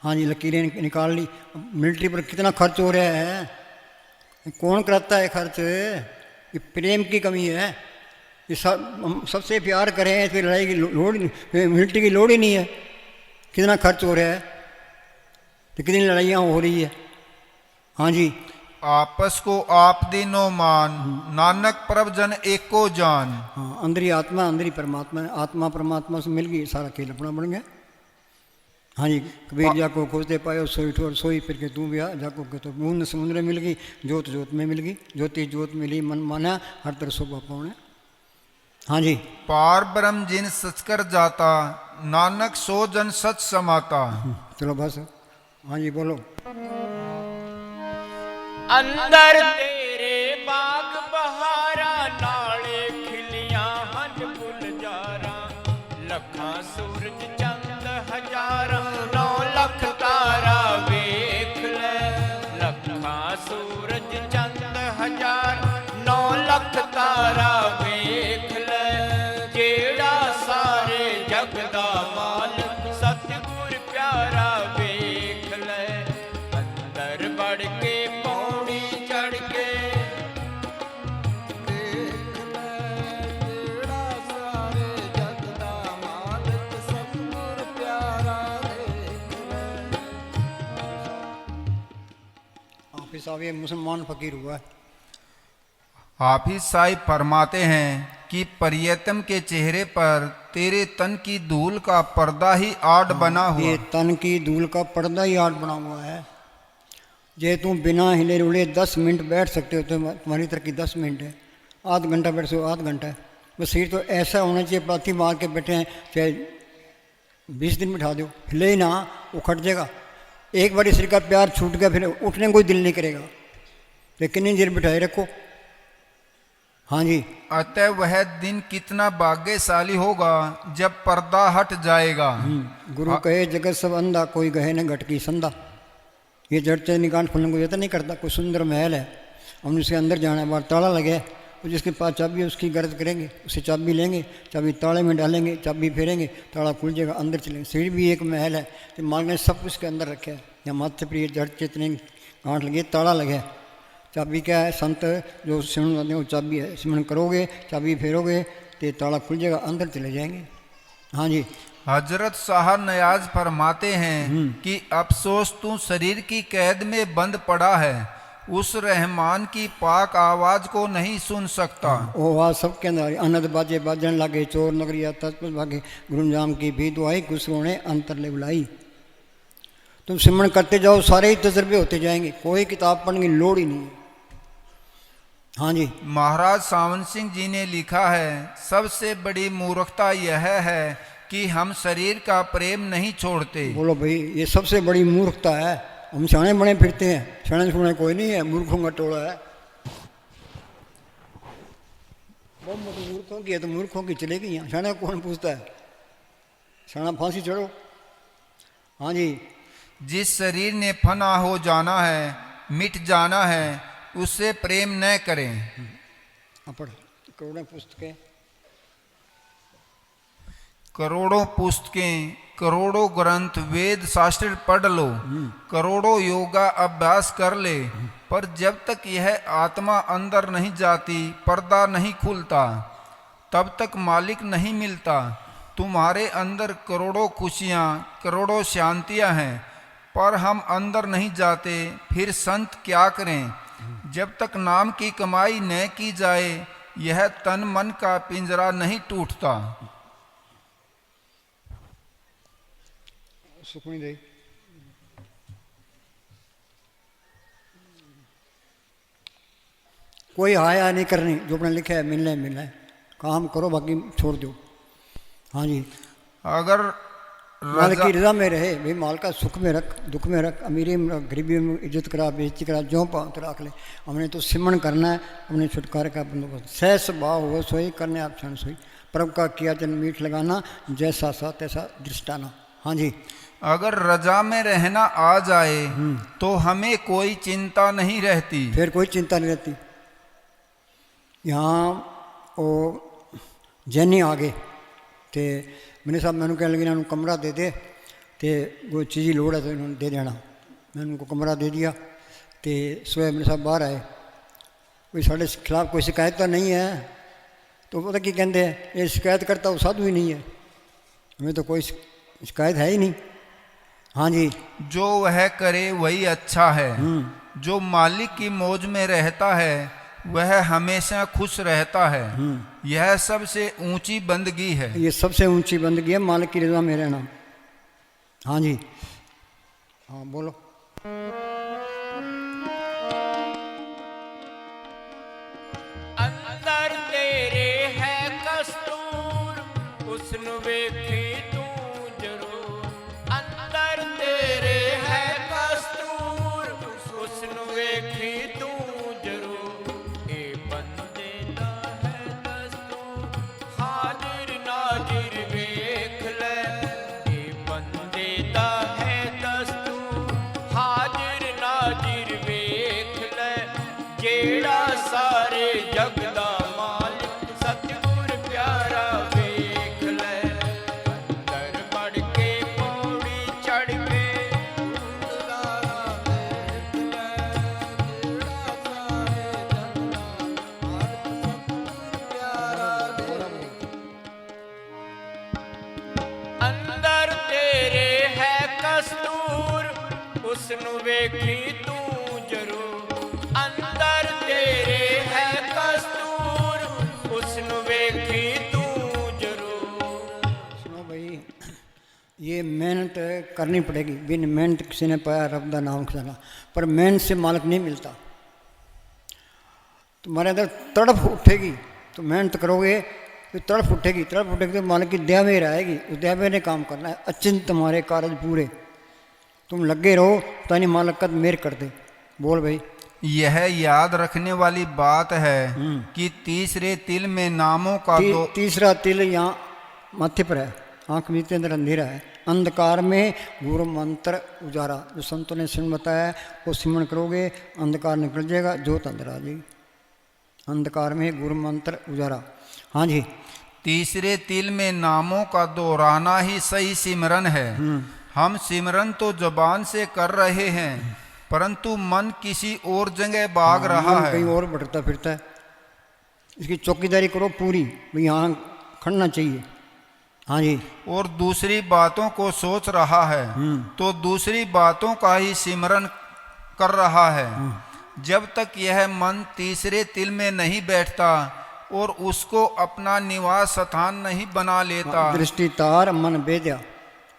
हाँ जी, लकीरें निकाल ली। मिलिट्री पर कितना खर्च हो रहा है, कौन कराता है खर्च? ये प्रेम की कमी है। ये सब सबसे प्यार करें फिर लड़ाई की लोड़, मिलिट्री की लोड़ ही नहीं है। कितना खर्च हो रहा है, तो कितनी लड़ाइयाँ हो रही है। हाँ जी, आपस को आप दीनो मान, नानक प्रभ जन एको जान। हाँ, अंदरी आत्मा अंदरी परमात्मा है। आत्मा परमात्मा से मिल गई, सारा खेल अपना बन गया। हाँ जी, कबीर जाको खोजते पायो सोई ठोर सोई, फिर के तू ब्याह जाको के तो बूंद समुद्र में मिल गई, जोत जोत में मिल गई, ज्योति जोत मिली मन माना, हर तरह शोभा पाने। हाँ जी, पार ब्रह्म जिन सचकर जाता, नानक सो जन सच समाता। चलो बस। हाँ जी, बोलो। अंदर तेरे बाग बहारा, नाले खिलियां हन गुलजारा। लखां सूरज चंद हजारा, 9 लख तारा वेख ले। लखां सूरज चंद हजारा, 9 लख तारा वेख ले। जेड़ा सारे जग दा मालिक, सतगुर प्यारा वेख ले। अंदर बढ़ के पौड़ी चढ़ के देख ले। जेड़ा सारे जग दा मालिक, सतगुर प्यारा देख ले। हाफिज साहब ये मुसलमान फकीर हुआ है। हाफिज साहिब फरमाते हैं कि प्रियतम के चेहरे पर तेरे तन की धूल का पर्दा ही आड़ बना हुआ। ये तन की धूल का पर्दा ही आड़ बना हुआ है। जे तुम बिना हिले रुले 10 मिनट बैठ सकते हो तो तुम्हारी तरक्की 10 मिनट है। आध घंटा बैठ सो आध घंटा है। बस शरीर तो ऐसा होना चाहिए, पाथी मार के बैठे हैं, चाहे 20 दिन बिठा दो, हिले ही ना, वो खट जाएगा। एक बार शरीर का प्यार छूट गया, फिर उठने को दिल नहीं करेगा। तो कितनी देर बिठाए रखो। हाँ जी, अतः वह दिन कितना भाग्यशाली होगा जब पर्दा हट जाएगा। गुरु कहे जगत सब अंधा, कोई कहे न घट की संधा। ये जड़ चेतनी गांठ खुलने को देता नहीं करता। कोई सुंदर महल है, हमने उसके अंदर जाना है, बाहर ताला लगे, तो जिसके पास चाबी है उसकी गर्ज करेंगे, उससे चाबी लेंगे, चाबी ताले में डालेंगे, चाबी फेरेंगे, ताला खुल जाएगा, अंदर चलेंगे। सीढ़ी भी एक महल है, तो मालिक ने सब कुछ के अंदर रखे है। यहाँ माथे पर ये जड़ चेतनी गांठ लगी, ताला लगे। चाबी क्या है? संत जो सिमरन करते हैं वो चाबी है। सिमरन करोगे, चाबी फेरोगे तो ये ताला खुल जाएगा, अंदर चले जाएंगे। हाँ जी। हजरत शाह नयाज फरमाते हैं कि अफसोस तू शरीर की कैद में बंद पड़ा है, उस रहमान की पाक आवाज को नहीं सुन सकता। वो आवाज सबके अंदर अनद बाजे बाजन लागे, चोर नगरिया तत्पर भागे, गुरुजाम की भी दुआई खुशरों ने अंतर ले बुलाई। तुम सिमरन करते जाओ, सारे ही तजर्बे होते जाएंगे, कोई किताब पढ़ने की लोड़ ही नहीं है। हाँ जी। महाराज सावन सिंह जी ने लिखा है, सबसे बड़ी मूर्खता यह है कि हम शरीर का प्रेम नहीं छोड़ते। बोलो भाई, ये सबसे बड़ी मूर्खता है। हम सियाने बने फिरते हैं, सियाने सुने कोई नहीं है, मूर्खों का टोला है। बहुत मोटी मूर्खों की है तो मूर्खों की चलेगी यहाँ, सियाने को कौन पूछता है? सियाना फांसी चढ़ो। हाँ जी। जिस शरीर ने फना हो जाना है, मिट जाना है, उससे प्रेम न करें। पढ़, करोड़ों पुस्तकें, करोड़ों पुस्तकें, करोड़ों ग्रंथ वेद शास्त्र पढ़ लो, करोड़ों योगा अभ्यास कर ले, पर जब तक यह आत्मा अंदर नहीं जाती, पर्दा नहीं खुलता, तब तक मालिक नहीं मिलता। तुम्हारे अंदर करोड़ों खुशियाँ, करोड़ों शांतियाँ हैं, पर हम अंदर नहीं जाते, फिर संत क्या करें? जब तक नाम की कमाई न की जाए, यह तन मन का पिंजरा नहीं टूटता। सुखनी दे। कोई हाया नहीं करनी, जो अपने लिखा है मिलना है मिलना है, काम करो बाकी छोड़ दो। हाँ जी। अगर माल की रजा में रहे भाई, माल का सुख में रख, दुख में रख, अमीरी में रख, गरीबी में इज्जत करा, बेइज्जती करा, जो पाओ तो रख ले। हमने तो सिमरन करना है, अपने छुटकारे का बंदोबस्त। सहस भाव हो सोई करने आप क्षण सोई, प्रभु का किया जन मीठ लगाना, जैसा सा तैसा दृष्टाना। हाँ जी। अगर रजा में रहना आ जाए तो हमें कोई चिंता नहीं रहती। फिर कोई चिंता नहीं रहती। यहाँ वो जैनी आ गए तो मैंने साहब मैंने कहने लगे इन्होंने कमरा दे दे, तो कोई चीज़ लोड़ है तो इन्होंने दे देना। मैंने उनको कमरा दे दिया। तो सुबह मेरे साहब बाहर आए, कोई साढ़े खिलाफ कोई शिकायत तो नहीं है? तो पता क्या कहते हैं, ये शिकायत करता वो साधु ही नहीं है, हमें तो कोई शिकायत है ही नहीं। हाँ जी। जो वह करे वही अच्छा है। जो मालिक की मौज में रहता है वह हमेशा खुश रहता है। यह सबसे ऊंची बंदगी है। ये सबसे ऊंची बंदगी है, मालिक की रजा में रहना। हाँ जी। हाँ बोलो। अंदर तेरे है कस्तूर, उसनु वेखी तू जरूर। अंदर तेरे है कस्तूर, उसनु वेखी तू जरूर। ए बंदे दा है दस्तूर, हाजिर नाजिर वेख ले। ए बंदे दा है दस्तूर, हाजिर नाजिर वेख ले। जेड़ा सारे जग दा मालिक, सतगुर प्यारा वेख ले। अंदर बढ़ के पौड़ी चढ़ के अंदर तेरे है कस्तूर, उसनु वेखी तू जरूर। अंदर तेरे है कस्तूर, उसनु वेखी तू जरूर। सुनो भाई, ये मेहनत करनी पड़ेगी। बिन मेहनत किसी ने पाया रब का नाम खजाना, पर मेहनत से मालिक नहीं मिलता। तुम्हारे अंदर तड़प उठेगी तो मेहनत करोगे तो तड़प उठेगी, तड़प उठेगी तो मालिक की दया में रहेगी। उस दया में ने काम करना है। अचिंत तुम्हारे कार्य पूरे, तुम लगे रहो तानी मालिक का मेर कर दे। बोल भाई। यह याद रखने वाली बात है कि तीसरे तिल में नामों का तीसरा तिल यहाँ माथे पर है, आँख मीच के अंदर अंधेरा है। अंधकार में गुरु मंत्र उजारा, जो संतों ने सिमरन बताया वो सिमरन करोगे अंधकार निकल जाएगा, जोत अंदर आ जाएगी। अंधकार में गुरु मंत्र उजारा। हाँ जी। तीसरे तिल में नामों का दोहराना ही सही सिमरन है। हम सिमरन तो जबान से कर रहे हैं, परंतु मन किसी और जगह भाग रहा मन है। कहीं और भटकता फिरता है। इसकी चौकीदारी करो पूरी, भाई यहाँ खड़ना चाहिए। हाँ जी। और दूसरी बातों को सोच रहा है तो दूसरी बातों का ही सिमरन कर रहा है। जब तक यह मन तीसरे तिल में नहीं बैठता और उसको अपना निवास स्थान नहीं बना लेता। दृष्टि तार मन बेद्या,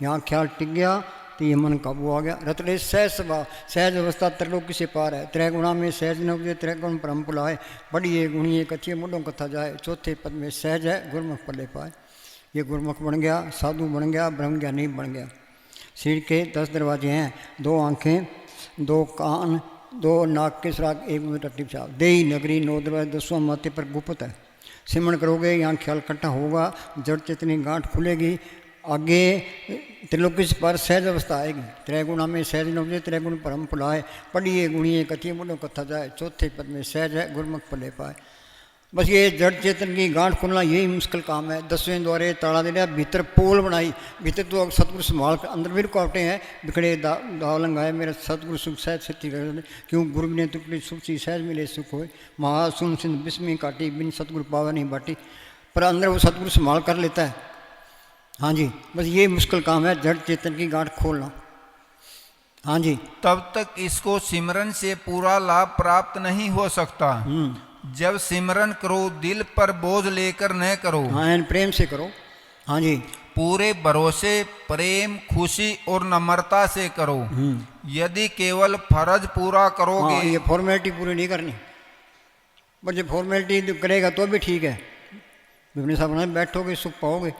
यहाँ ख्याल टिक गया तो ये मन काबू आ गया। रतड़े सहज स्वभाव, सहज अवस्था त्रिलोकी से पार है। त्रय गुणा में सहज न उपजे, त्रय गुण परम पुलाए। बढ़िए गुणिए कथिए मुंडों कथा जाए। चौथे पद में सहज है, गुरमुख पल्ले पाए। ये गुरमुख बन गया, साधु बन गया, ब्रह्म ज्ञानी बन गया। शरीर के 10 दरवाजे हैं, 2 आँखें, 2 कान, 2 नाक के सुराग, 1 मुंह टट्टी पेशाब। देही नगरी 9 दरवाजे, 10वां माथे पर गुप्त है। सिमरण करोगे यहाँ ख्याल इकट्ठा होगा, जड़ चेतनी गांठ खुलेगी। आगे त्रिलोकी से पर सहज अवस्था आएगी। त्रय गुणा में सहज न उपजे, त्रय गुण परम पुलाए। पढ़िए गुणिए कथिए मुंडों कथा जाए। चौथे पद में सहज है, गुरमुख पल्ले पाए। बस ये जड़ चेतन की गांठ खुलना यही मुश्किल काम है। 10वें द्वारे ताला दे दिया, भीतर पोल बनाई। भीतर तो सतगुरु संभाल कर, अंदर भी रुकावटें हैं। बिखड़े दाव लंगाए मेरा सतगुरु सुख सहज सिद्धि कर। क्यों गुरु ने टुकड़ी सुख सी सहज मिले सुख होए। महा सुन सिंध बिस्मी काटी, बिन सतगुरु पावा नहीं बाटी। पर अंदर वो सतगुरु संभाल कर लेता है। हाँ जी, बस ये मुश्किल काम है, जड़ चेतन की गांठ खोलना। हाँ जी। तब तक इसको सिमरन से पूरा लाभ प्राप्त नहीं हो सकता। जब सिमरन करो दिल पर बोझ लेकर न करो। हाँ, प्रेम से करो। हाँ जी। पूरे भरोसे, प्रेम, खुशी और नम्रता से करो। यदि केवल फर्ज पूरा करोगे। हाँ, ये फॉर्मेलिटी पूरी नहीं करनी। बस जब फॉर्मेलिटी करेगा तो भी ठीक है। विभिन्न साहब बैठोगे सुख पाओगे।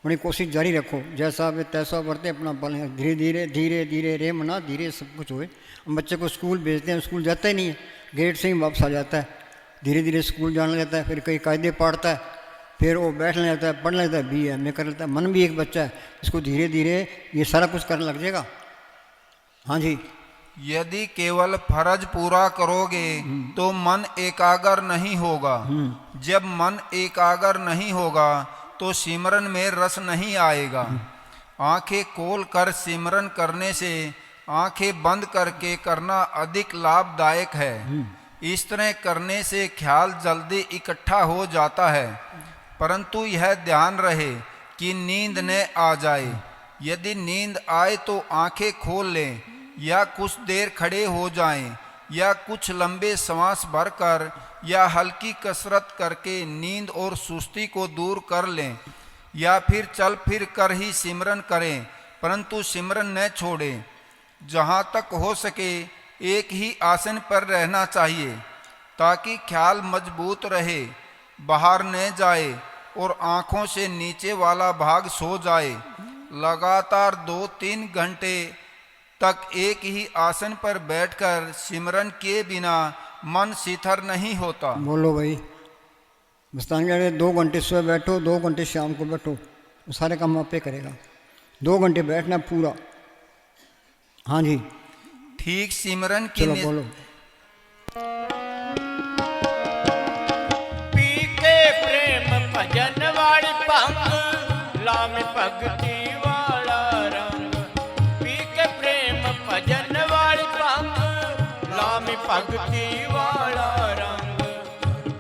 बड़ी कोशिश जारी रखो, जैसा वे तैसा वर्ते अपना बल है। धीरे धीरे धीरे धीरे रे मना धीरे सब कुछ होए। हम बच्चे को स्कूल भेजते हैं, स्कूल जाता ही नहीं है, गेट से ही वापस आ जाता है। धीरे धीरे स्कूल जाने लगता है, फिर कई कायदे पढ़ता है, फिर वो बैठने लगता है, पढ़ने लगता है, BA कर लेता है। मन भी एक बच्चा है, इसको धीरे धीरे ये सारा कुछ करने लग जाएगा। हाँ जी। यदि केवल फर्ज पूरा करोगे तो मन एकाग्र नहीं होगा। जब मन एकाग्र नहीं होगा तो सिमरन में रस नहीं आएगा। आंखें खोल कर सिमरन करने से आंखें बंद करके करना अधिक लाभदायक है। इस तरह करने से ख्याल जल्दी इकट्ठा हो जाता है, परंतु यह ध्यान रहे कि नींद न आ जाए। यदि नींद आए तो आंखें खोल लें या कुछ देर खड़े हो जाएं या कुछ लंबे सांस भरकर या हल्की कसरत करके नींद और सुस्ती को दूर कर लें, या फिर चल फिर कर ही सिमरन करें, परंतु सिमरन न छोड़ें। जहाँ तक हो सके एक ही आसन पर रहना चाहिए ताकि ख्याल मजबूत रहे, बाहर न जाए और आँखों से नीचे वाला भाग सो जाए। लगातार 2-3 घंटे तक एक ही आसन पर बैठकर सिमरन किए बिना मन शिथिल नहीं होता। बोलो भाई, मस्तान कह 2 घंटे सुबह बैठो, 2 घंटे शाम को बैठो, वो सारे काम आपे करेगा। 2 घंटे बैठना पूरा। हाँ जी। ठीक सिमरन की चलो बोलो। पी के प्रेम भजन वाली भंग, लाम भगती वाला रंग। पी के प्रेम भजन वाली भंग, लाम भगती वाला रंग।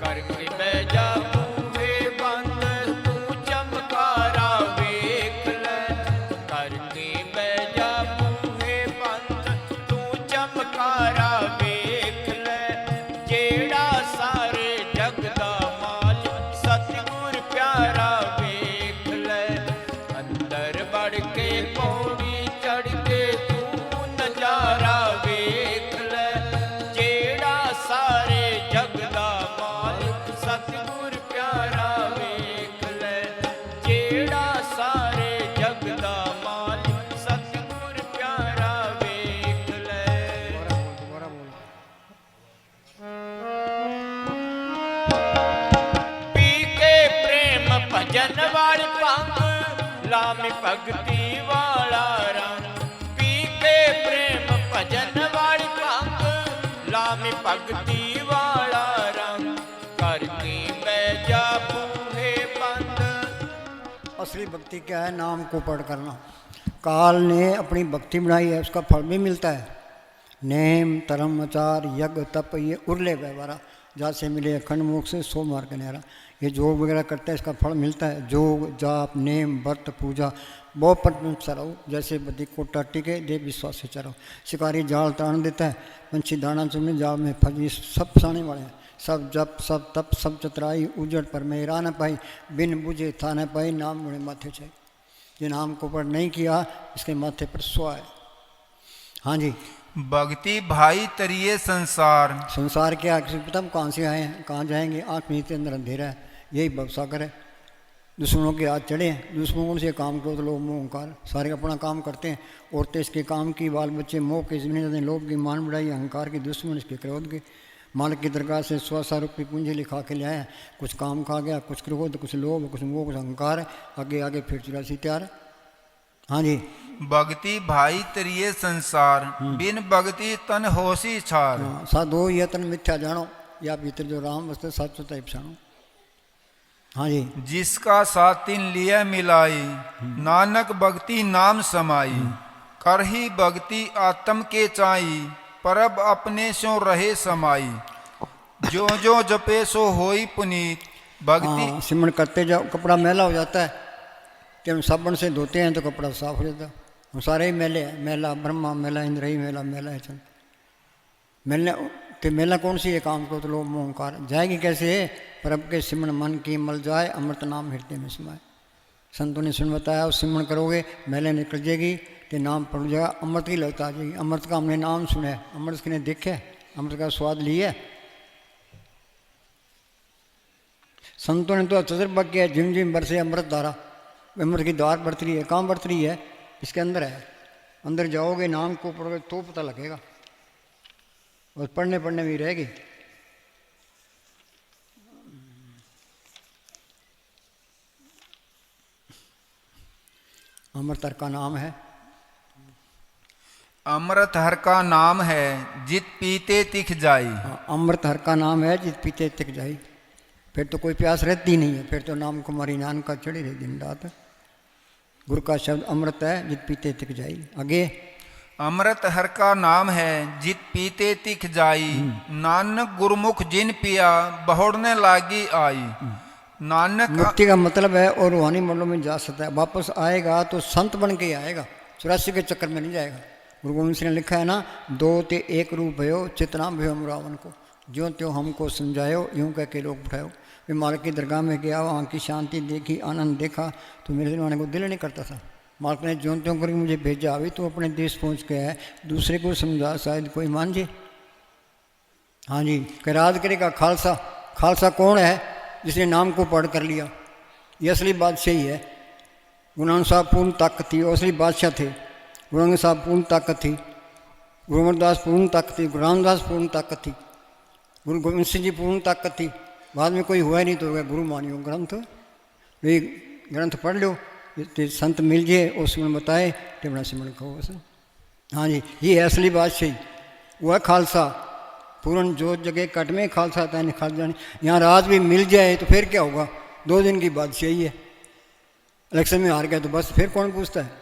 करके बैजा बूहे बंद, तू चमकारा वेख ले। करके बैजा बूहे बंद, तू चमकारा वेख ले। जेड़ा सारे जग दा माल, सतगुर प्यारा वेख ले। अंदर बढ़ के पौड़ी चढ़ के तू नजारा वेख ले। जेड़ा सारे जग दा माल, सतगुर प्यारा वेख ले। जेड़ा सारे जग दा माल, सतगुर प्यारा वेख ले। पी के प्रेम भजन वाली भंग, लामी भगती वाला रंग। पी के प्रेम भजन वाली भंग, लामी भगती वाला रंग। करके बैजा बूहे बंद। असली भक्ति क्या है? नाम को पढ़ करना। काल ने अपनी भक्ति बनाई है, उसका फल भी मिलता है। नेम, धर्म, आचार, यज्ञ, तप, ये उरले व्यवहार। जा से मिले अखंड मोक्ष से 100 मार्ग न्यारा। ये जोग वगैरह करता है, इसका फल मिलता है। जोग जाप नेम व्रत पूजा बहुत पर चलाओ, जैसे बदी कोटा टिके देव विश्वास से चलाओ। शिकारी जाल तान देता है, पंछी दाना चुने जाल में फंसी, सब फसाने वाले हैं। सब जप सब तप सब चतराई, उजड़ पर मेरा न पाई, बिन बुझे था न पाई, नाम मुड़े माथे चाहिए। ये नाम को पर नहीं किया, इसके माथे पर स्वा है। हाँ जी। भक्ति भाई तरिए संसार। संसार क्या, किसी को पता हम कहाँ से आए हैं, कहाँ जाएंगे। आँख नीचे अंदर अंधेरा है, यही भवसागर है। दुश्मनों के हाथ चढ़े हैं, दुश्मनों से काम करो तो लोग मोह अहंकार, सारे अपना काम करते हैं। औरतें इसके काम की, बाल बच्चे मोह के, जमीन लोभ की, मान बढ़ाई अहंकार की, दुश्मन इसके क्रोध के। मालिक की दरगाह से 100 रुपये पूंजी लिखा के ले आया, कुछ काम खा गया, कुछ क्रोध, कुछ लोभ, कुछ मोह, कुछ अहंकार। आगे आगे फिर 84 तैयार। हाँ जी। भक्ति भाई तरिए संसार, बिन भक्ति तन होशी छार। हाँ, साधो यतन मिथ्या जानो, या भीतर जो राम वस्ते साचो तय पछाणो। हाँ जी। जिसका साथ तीन लिया मिलाई, नानक भक्ति नाम समाई। कर ही भक्ति आत्म के चाई, परब अपने सो रहे समाई। जो जो जपे सो होई पुनीत, भक्ति। हाँ, सिमरन करते जाओ, कपड़ा मैला हो जाता है कि हम साबुन से धोते हैं तो कपड़ा साफ हो जाता है। हम सारे ही मैले हैं, मेला ब्रह्मा मेला, इंद्र ही मेला, मेला है चल मेलने। तो मेला कौन सी है, काम को तो लोग मोह अहंकार। जाएगी कैसे है, परब के सिमरन मन की मल जाए, अमृत नाम हृदय में समाए। संतों ने सुन बताया, उस सिमरन करोगे मेले निकल जाएगी, तो नाम पड़ जाएगा, अमृत की लौट आ जाएगी। अमृत का हमने नाम सुना है, अमृत किने देखे, अमृत का स्वाद लिया। संतों ने तो तजर्बा किया, जिम जिम बरसे अमृत धारा। अमृत की धार बरत रही है, कहाँ बरत रही है, इसके अंदर है। अंदर जाओगे, नाम को पढ़ोगे तो पता लगेगा, और पढ़ने पढ़ने में ही रहेगी। अमृत हर का नाम है, अमृत हर का नाम है, जित पीते तिख जाई। अमृत हर का नाम है, जित पीते तिख जाई। फिर तो कोई प्यास रहती नहीं है, फिर तो नाम कुमारी नान का चढ़ी रही दिन रात। गुरु का शब्द अमृत है, जित पीते तिख जाई। आगे, अमृत हर का नाम है, जित पीते तिख जाई। नानक गुरुमुख जिन पिया, बहुड़ने लागी आई। नानक मुक्ति का मतलब है और रूहानी मंडलों में जा सकता है। वापस आएगा तो संत बन के ही आएगा, 84 के चक्कर में नहीं जाएगा। गुरु गोविंद सिंह ने लिखा है ना, 2 ते 1 रूप भयो, चितना भयो हम रावण को। ज्यों त्यों हमको समझायो, यूं कह के लोग उठायो। मैं मालिक की दरगाह में गया, वहाँ की शांति देखी, आनंद देखा, तो मेरे दिल को दिल नहीं करता था। मालिक ने ज्यों त्यों करके मुझे भेजा, अभी तो अपने देश पहुँच गया है, दूसरे को समझा, शायद कोई मान जे। हाँ जी। कराद करेगा खालसा। खालसा कौन है, जिसने नाम को पढ़ कर लिया। ये असली बादशाही है। गुरु नानक साहब पूर्ण ताकत थी, असली बादशाह थे। गुरु नानक साहब पूर्ण ताकत थी, गुरु अमरदास पूर्ण ताकत थी, गुरु रामदास पूर्ण ताकत थी, गुरु गोविंद सिंह जी पूर्ण ताकत थी। बाद में कोई हुआ ही नहीं तो गया गुरु मानियो। ग्रंथ ये ग्रंथ पढ़ लो, संत मिल जाए और सिमरन बताए तो बड़ा सिमरन कहो बस। हाँ जी, ये है असली बादशाही, वो है खालसा। पूर्ण जो जगह कट में खालसा आता है खाल जाने। यहाँ राज भी मिल जाए तो फिर क्या होगा, 2 दिन की बादशाही है। इलेक्शन में हार गया तो बस फिर कौन पूछता है।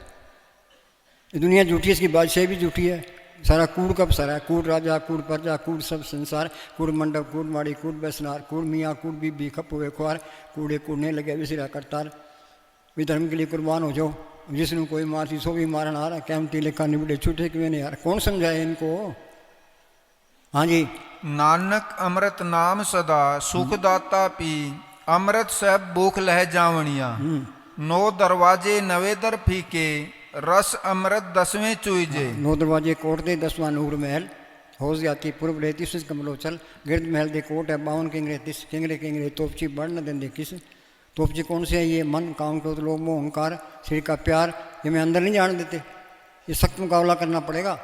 ये दुनिया झूठी है, इसकी बादशाही भी झूठी है। सारा कूड़ कब सारा है, कूड़ राजा, कूड़ प्रजा, कूड़ सब संसार, कूड़ मंडप, कूड़ माड़ी, कूड़ बैसनार, कूड़ मियाँ, कूड़ बीबी, खप हुए खुआर, कूड़े कूड़ने लगे विसरा करतार। भी धर्म के लिए कुर्बान हो जाओ, जिसने कोई मारती सो भी मारन आ रहा, कैमती लेखा निबड़े छूटे क्यों नहीं यार, कौन समझाए इनको। हाँ जी। नानक अमृत नाम सदा, सुखदाता पी। अमृत सब भूख लह जावणिया। 9 दरवाजे नवे दर फीके, रस अमृत 10वें चुईजे। 9 दरवाजे कोट दे, 10वां नूर महल। होश जाती पूर्व रहती सुज कमलोचल, गिरद महल दे कोट है 52 किंगरे, 30 किंगरे तोपची बढ़ न दें किस। तोपची कौन से है, ये मन काम क्रोध लोभ मोह अहंकार, शरीर का प्यार, ये मैं अंदर नहीं जाने देते। ये सख्त मुकाबला करना पड़ेगा।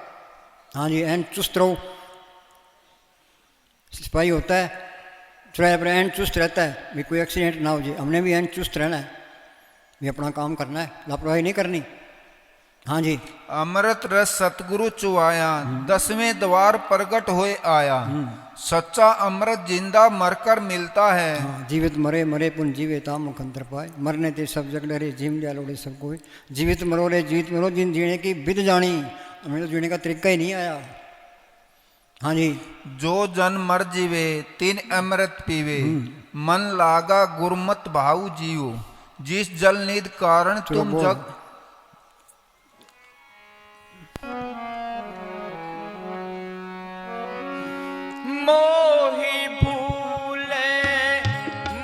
हाँ जी। एन चुस्त रहो, सिपाही होता है चुराया पर एन चुस्त रहता है, भी कोई एक्सीडेंट ना हो जाए। हमने भी एन चुस्त रहना है, भी अपना काम करना है, लापरवाही नहीं करनी। हाँ जी। अमृत रस सतगुरु चुआया, 10वें द्वार प्रगट होए आया। सच्चा अमृत जिंदा मरकर मिलता है। हाँ, जीवित मरे मरे पुन जीवे ता मुखंतर पाए। मरने ते सब जग डरे, जीव लिया लोड़े सब कोई। जीवित मरो रे जीवित मरो, जिन जीने की विध जानी, हमें तो जीने का तरीका ही नहीं आया। हाँ जी, जो जन मर जीवे तीन अमृत पीवे, मन लागा गुरमत भाऊ जियो, जिस जल निध कारण चलो तुम बोल। जग। मोहि भूले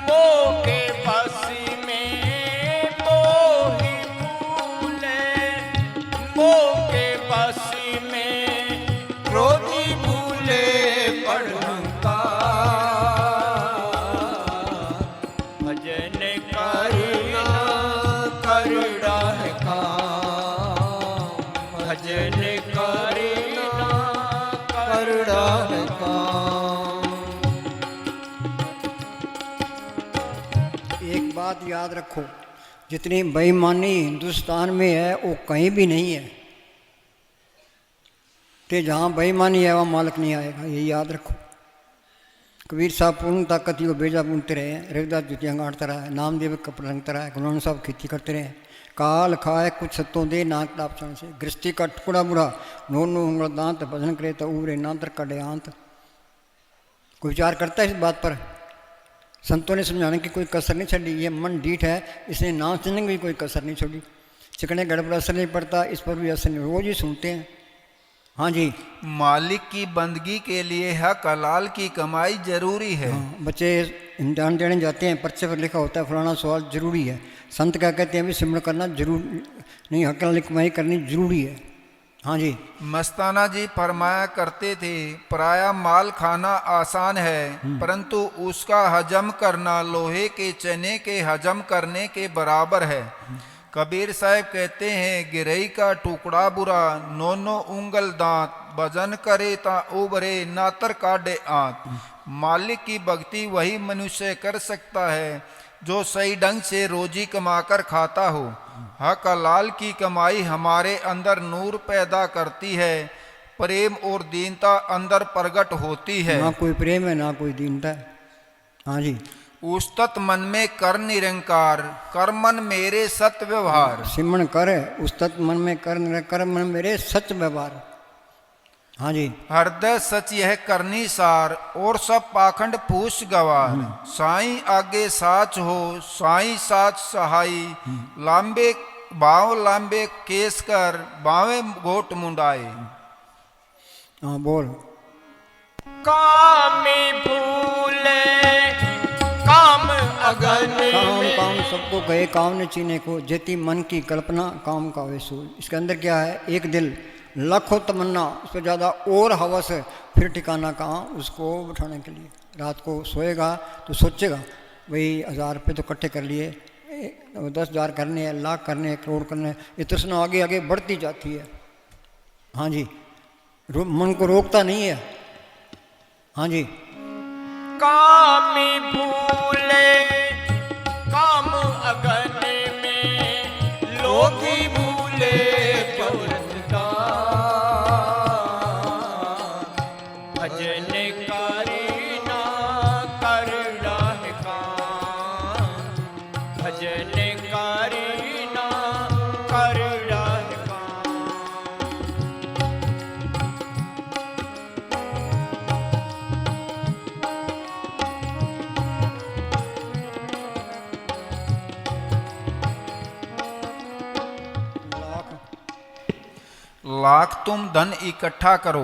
मोह के बसी में, मोहि भूले मोह के बसी में, क्रोधी भूले पढ़ता भजन करना करड़ा है काम, भजन करना करड़ा है काम। एक बात याद रखो, जितनी बेईमानी हिंदुस्तान में है वो कहीं भी नहीं है, कि जहाँ बेईमानी है वहाँ मालिक नहीं आएगा, ये याद रखो। कबीर साहब पूर्ण ताकत को बेजा बुनते रहे हैं, रविदास जुतियाँ गाड़ता रहा है, नामदेव कपड़ा रंगता रहा है, गुरु नानक साहब खेती करते रहे हैं। काल खाए कुछ सत्तों दे नाक टापचण से, गृहस्थी का टुकड़ा बुरा नोनो उंगल दांत, भजन करे तो उबरे नांतर कड़े आंत। कोई विचार करता है इस बात पर? संतों ने समझाने की कोई कसर नहीं छोड़ी, ये मन डीठ है, इसने नाम सुनने की भी कोई कसर नहीं छोड़ी। चिकने गड़ पर असर नहीं पड़ता, इस पर भी असर नहीं, रोज ही सुनते हैं। हाँ जी, मालिक की बंदगी के लिए हक हलाल की कमाई जरूरी है। हाँ, बच्चे इम्तिहान देने जाते हैं, पर्चे पर लिखा होता है फलाना सवाल जरूरी है, संत क्या कहते हैं भी सिमरण करना जरूरी नहीं, हक हलाल की कमाई करनी जरूरी है। हाँ जी, मस्ताना जी फरमाया करते थे, पराया माल खाना आसान है, परंतु उसका हजम करना लोहे के चने के हजम करने के बराबर है। कबीर साहब कहते हैं, गिरई का टुकड़ा बुरा नोनो उंगल दांत, भजन करे ता उबरे नातर काटे आंत। मालिक की भक्ति वही मनुष्य कर सकता है जो सही ढंग से रोजी कमाकर खाता हो। हक हलाल की कमाई हमारे अंदर नूर पैदा करती है, प्रेम और दीनता अंदर प्रकट होती है। ना कोई प्रेम है ना कोई दीनता है। हाँ जी, उस्तत मन में कर निरंकार, कर मन मेरे सत व्यवहार। सिमरण कर उस्तत मन में कर मन मेरे सच व्यवहार। हाँ जी, हृदय सच यह करनी सार, और सब पाखंड पूछ गवार। साईं आगे साच हो साईं साच सहाई, लांबे बाव लांबे केस कर बावे गोट मुंडाए। हाँ बोल। काम भूले काम अगन काम में, काम सबको गए काम न चीने को, जेती मन की कल्पना काम का वैसो। इसके अंदर क्या है, एक दिल लाखों तमन्ना, उससे ज़्यादा और हवस, फिर ठिकाना कहाँ उसको उठाने के लिए। रात को सोएगा तो सोचेगा भाई 1000 रुपये तो इकट्ठे कर लिए, 10,000 करने हैं, लाख करने हैं, करोड़ करने हैं, ये तृष्णा आगे आगे बढ़ती जाती है। हाँ जी, मन को रोकता नहीं है। हाँ जी, काम भूले काम अगन में, लोगी भूले पौरता भजन करी ना करड़ा है काम, भजन करी ना करड़ा है काम। लाख तुम धन इकट्ठा करो,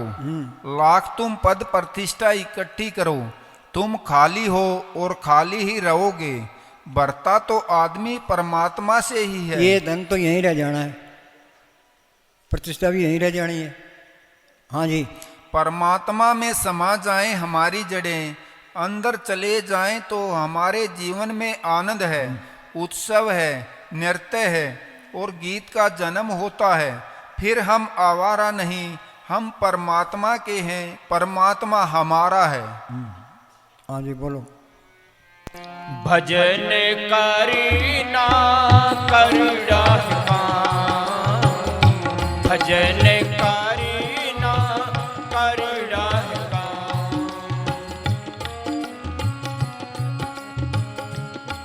लाख तुम पद प्रतिष्ठा इकट्ठी करो, तुम खाली हो और खाली ही रहोगे। बरता तो आदमी परमात्मा से ही है। ये धन तो यहीं रह जाना है, प्रतिष्ठा भी यहीं रह जानी है। हाँ जी, परमात्मा में समा जाएं हमारी जड़ें, अंदर चले जाएं तो हमारे जीवन में आनंद है, उत्सव है, नृत्य है और गीत का जन्म होता है। फिर हम आवारा नहीं, हम परमात्मा के हैं, परमात्मा हमारा है। हाँ जी बोलो। भजन करी ना करड़ा है काम, भजन करी ना करड़ा है काम।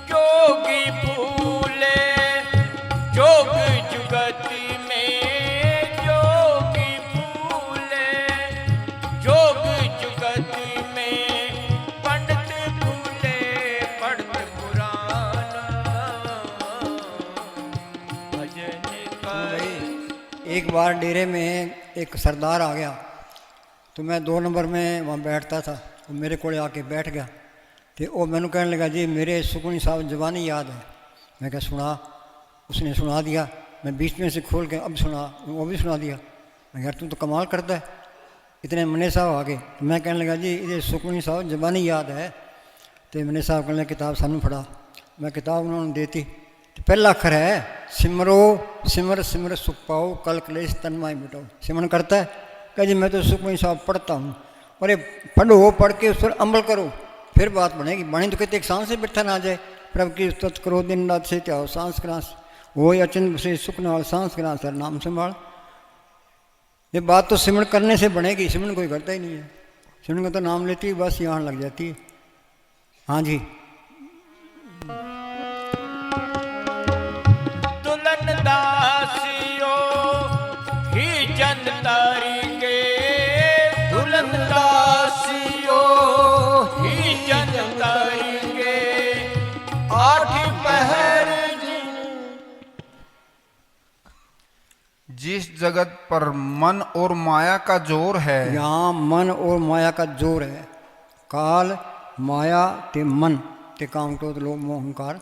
जोगी भूले जोग जुगति में, जोगी भूले जोग एक बार डेरे में एक सरदार आ गया, तो मैं 2 नंबर में वहाँ बैठता था, वो मेरे कोले आके बैठ गया। तो वो मैंने कहने लगा जी मेरे सुकूनी साहब जबानी याद है। मैं क्या सुना? उसने सुना दिया। मैं बीच में से खोल के अब सुना, वो भी सुना दिया। मैं यार तू तो कमाल करता है, इतने मने साहब आ गए। तो मैं कहने लगा जी ये सुकूनी साहब जबानी याद है। तो मने साहब कहने लगे किताब सानू फड़ा। मैं किताब उन्होंने देती। तो पहला अखर है सिमरो, सिमर सिमर सुख पाओ, कल कलेश तन्माई मिटाओ। सिमरन करता है? कह जी मैं तो सुकूनी साहब पढ़ता हूँ। अरे पढ़ो, पढ़ के उस पर अमल करो, फिर बात बनेगी। बने तो कहते एक सांस से बैठा ना जाए। प्रभु की स्तुति करो दिन रात से त्याओ, सांस क्रांस वो अचंद से सुख नाल, सांस क्रांस सर नाम संभाल। ये बात तो सिमरन करने से बनेगी, सिमरन कोई करता ही नहीं है। सिमरन का तो नाम लेती है बस यहाँ लग जाती है। हाँ जी। दुल्हन दासियो ही जन तारी के, दुल्हन दासियो ही जन तारी के, 8 पहर जिस जगत पर मन और माया का जोर है, यहाँ मन और माया का जोर है। काल माया ते मन ते काम क्रोध लोभ मोह अहंकार।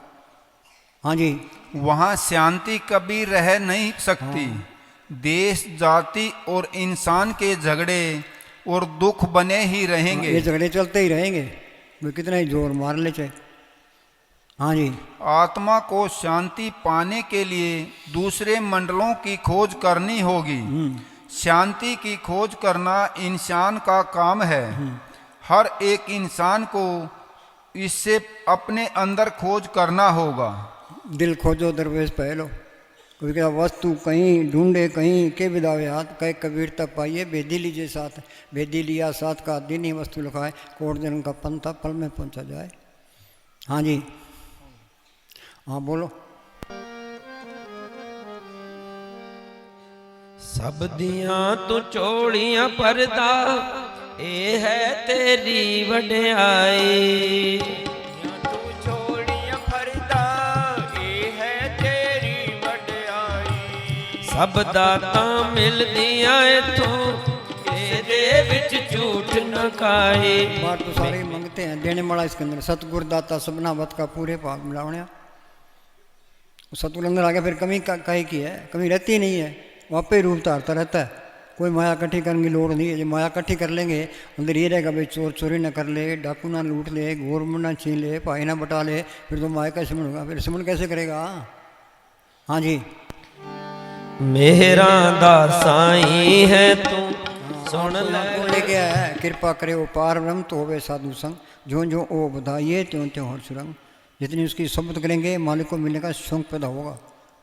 हाँ जी। वहाँ शांति कभी रह नहीं सकती। देश जाति और इंसान के झगड़े और दुख बने ही रहेंगे। ये झगड़े चलते ही रहेंगे, वे कितना ही जोर मार ले चाहे। हाँ जी। आत्मा को शांति पाने के लिए दूसरे मंडलों की खोज करनी होगी। शांति की खोज करना इंसान का काम है। हर एक इंसान को इससे अपने अंदर खोज करना होगा। दिल खोजो दरवेश पहलो, कोई क्या वस्तु कहीं ढूंढे कहीं के विदावे हाथ, कहे कबीर तक पाइए बेदी लीजिए साथ, बेदी लिया साथ का दिन ही वस्तु लिखाए, कोट जन्म का पंथा पल में पहुंचा जाए। हाँ जी। हाँ बोलो। सब दियां तू चोलियां परदा, ए है तेरी वड्याई। तू छोड़िया फरदा, ये है तेरी वड्याई। सब दाता मिलदियां इथों, एदे विच झूठ न खाए। बात तो सारे मंगते हैं, देने वाला इसके अंदर सतगुर दाता सबना वत का पूरे भाग मिलावण्या। सतगुर अंदर आगे फिर कमी कहीं की है, कमी रहती नहीं है, वहाँ पे रूप धारता रहता है। कोई माया इकट्ठी करने की लोड़ नहीं है। जो माया इकट्ठी कर लेंगे अंदर ये रहेगा भाई चोर चोरी ना कर ले, डाकू ना लूट ले, गौरमेंट ना छीन ले, भाई ना बटा ले, फिर तो माया का सिमरन होगा, फिर सिमरन कैसे करेगा? हाँ जी। मेरा दा साईं है तू सुन ले। लेके आया है कृपा करे वो पार ब्रह्म तो होवे साधु संग, जो जो ओ बधाइए त्यों त्यों हर सुरंग। जितनी उसकी शब्द करेंगे मालिक को मिलने का शौक पैदा होगा।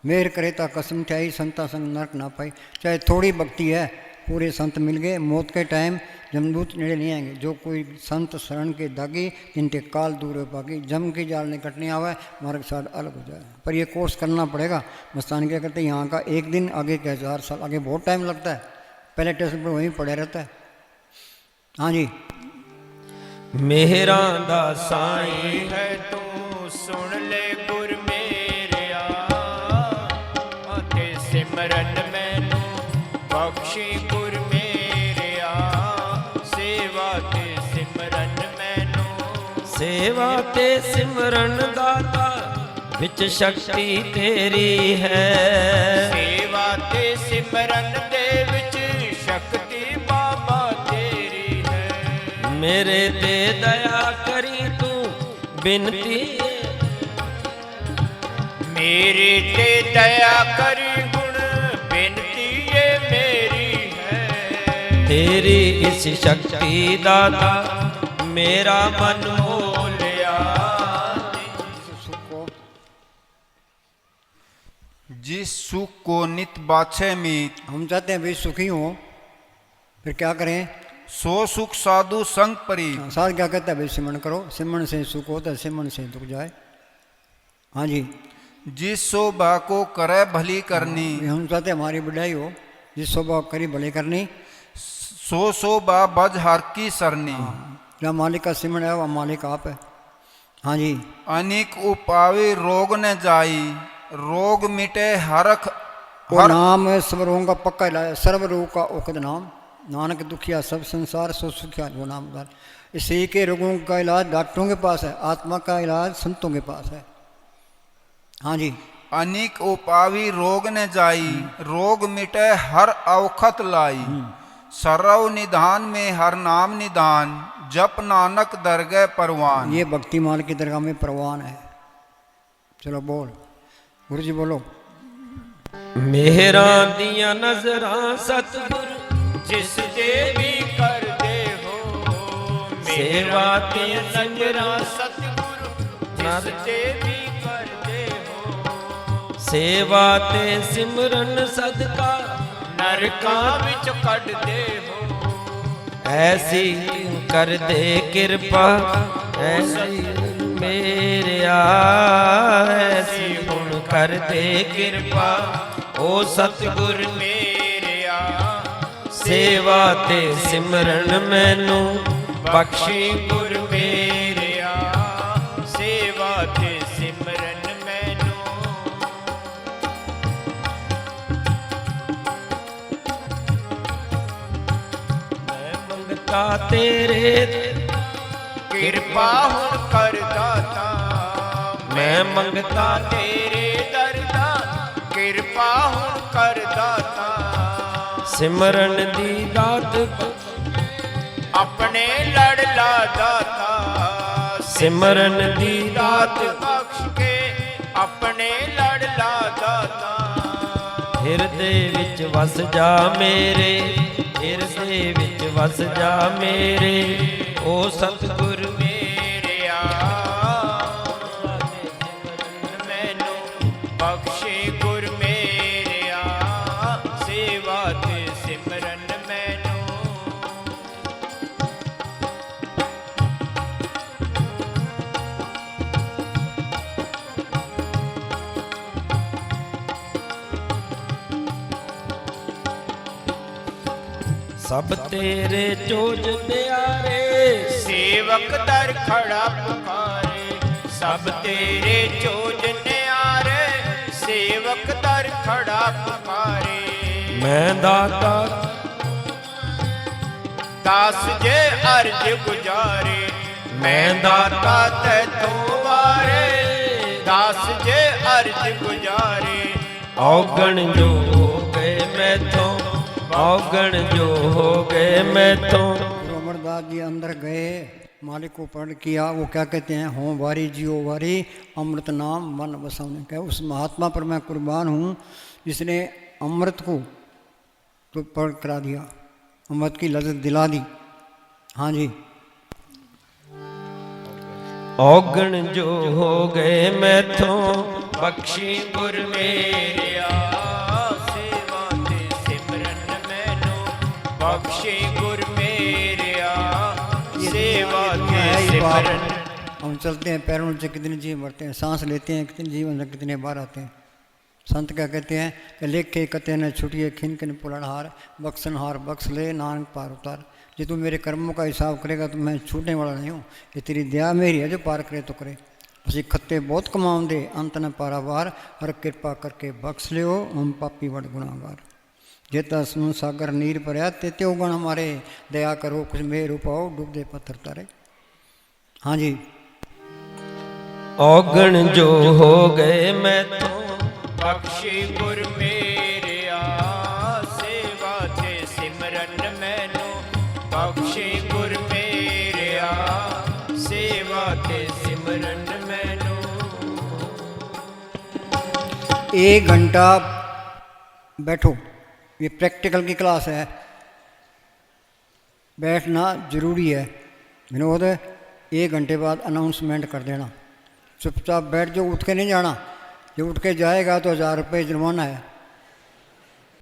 मेहर करे ता कसम ठाई, संता संग नरक ना पाई। चाहे थोड़ी भक्ति है, पूरे संत मिल गए, मौत के टाइम जमदूत नेड़े नहीं आएंगे। जो कोई संत शरण के दागी, जिनके काल दूर हो पागी, जम की जाल ने कटने आवा है, मार्ग साथ अलग हो जाए। पर ये कोर्स करना पड़ेगा। मस्तान क्या करते हैं, यहाँ का एक दिन आगे के 1000 साल आगे बहुत टाइम लगता है। पहले टेस्ट पर वहीं पड़े रहता है। हाँ जी। मेरा दा साईं है तू सुन ले गुर मेरिया, ते सिमरन मैनू बख्शी गुर मेरिया, सेवा ते सिमरन मैनू, सेवा ते सिमरन दाता विच शक्ति तेरी है। सेवा ते सिमरन दे विच शक्ति बाबा तेरी है। मेरे ते दया करी तू बिनती, मेरे ते दया करी गुण बिनती ये मेरी है। तेरी इस शक्ति दाता मेरा मन मोह लिया। जिस सुख को नित बाछे मीत, हम चाहते हैं भाई सुखी हो, फिर क्या करें? सो सुख साधु संग परी। साथ क्या कहता है भाई सिमरन करो, सिमरन से सुख होता है, सिमरन से दुख जाए। हाँ जी। जिस शोभा को करे भली करनी, हम चाहते हैं हमारी बढ़ाई हो, जिस शोभा करी भले करनी, सो शोभा बज हर की सरनी। जहाँ मालिक का सिमरन है वह मालिक आप है। हाँ जी। अनेक उपावे रोग न जाई, रोग मिटे हरख वो नाम है सब रोगों का पक्का इलाज, सर्व रोग का औषध नाम, नानक दुखिया सब संसार सो सुखिया, वो नाम दार। इसी के रोगों का इलाज डॉक्टरों के पास है, आत्मा का इलाज संतों के पास है। हाँ जी। अनेक उपावी रोग न जाई, रोग मिटे हर औखत लाई। सर्व निधान में हर नाम निधान, जप नानक दरगह परवान। ये भक्तिमाल की दरगाह में परवान है। चलो बोल गुरु जी बोलो। मेहरा दिया नजरां सतगुर जिस ते भी कर दे हो, सेवा ते नजरा सतगुरु जिस ते भी कर दे हो, सेवा ते सिमरन सदका नरकां विच कढ दे हो। ऐसी कर दे कृपा, ऐसी मेरिया ऐसी हुण कर दे कृपा, ओ सतगुर मेरिया सेवा ते सिमरन मैनू बख्शी गुर मेरिया सेवा ते सिमरन मैनू। मैं मंगता तेरे किरपा हुण कर दाता, मैं मंगता तेरे दर दा किरपा हुण कर दाता। सिमरन दी दात अपने लड़ला दाता, सिमरन दी दात दात बख्श के अपने लड़ला दाता। ਹਿਰਦੇ ਵਿੱਚ ਵਸ ਜਾ ਮੇਰੇ, ਹਿਰਦੇ ਵਿੱਚ ਵਸ ਜਾ ਮੇਰੇ, ਓ ਸਤਿਗੁਰ ਮੇਰਿਆ ਮੈਨੂੰ ਬਖਸ਼ੇ ਗੁਰ ਮੇਰਿਆ ਸੇਵਾ ਤੇ ਸਿਮਰਨ ਮੈਨੂੰ। ਸਭ ਤੇਰੇ ਚੋਜ ਪਿਆਰੇ, ਸੇਵਕ ਦਰ ਖੜਾ ਪੁਕਾਰੇ, ਸਭ ਤੇਰੇ ਚੋਜ ਨਿਆਰੇ, ਸੇਵਕ ਦਰ ਖੜਾ ਪੁਕਾਰੇ। ਮੈਂ ਦਾਤਾ ਦਾਸ ਜੇ ਅਰਜ ਗੁਜਾਰੇ, ਮੈਂ ਦਾਤਾ ਤੈਥੋਂ ਵਾਰੇ, ਦਾਸ ਜੇ ਅਰਜ ਗੁਜਾਰੇ। ਔਗਣ ਜੋ ਹੋ ਗਏ ਮੈਥੋਂ, औगण जो हो गए मैथों। गुरु अमरदास जी अंदर गए, मालिक को प्रण किया, वो क्या कहते हैं, हों वारी जियो वारी अमृत नाम मन बसाने का। उस महात्मा पर मैं कुर्बान हूँ जिसने अमृत को तो प्रण करा दिया, अमृत की लज्जत दिला दी। हाँ जी। औगण जो हो गए मैथों, बख्शी गुर मेरिया बख्शे गुर मेरिया सेवा के सिमरन। हम चलते हैं पैरों से कितने जीव मरते हैं, सांस लेते हैं कितने जीवन से कितने बार आते हैं। संत क्या कहते हैं कि लेखे कते न छुटिए खिन खिन पुलनहार, बख्शनहार बख्श ले नानक पार उतार। जो तू मेरे कर्मों का हिसाब करेगा तो मैं छूटने वाला नहीं हूँ, ये तेरी दया मेरी है, जो पार करे तो करे। ਅਸੀਂ खत्ते बहुत कमाਉਂਦੇ अंत न पारावार, हर कृपा करके बख्श लियो हम पापी बड़ गुनाहगार। जेता सुन सागर नीर भरिया ते त्यो गुण हमारे, दया करो कुछ मेर उपाओ डूबदे पत्थर तारे। हाँ जी। औगण जो हो गए मैथों, बख्शे गुर मेरिया सेवा ते सिमरन मैनू, बख्शे गुर मेरिया सेवा ते सिमरन मैनू। 1 घंटा बैठो, ये प्रैक्टिकल की क्लास है, बैठना ज़रूरी है। विनोद 1 घंटे बाद अनाउंसमेंट कर देना, चुपचाप बैठ जाओ, उठ के नहीं जाना। जो उठ के जाएगा तो 1000 रुपये जुर्माना है।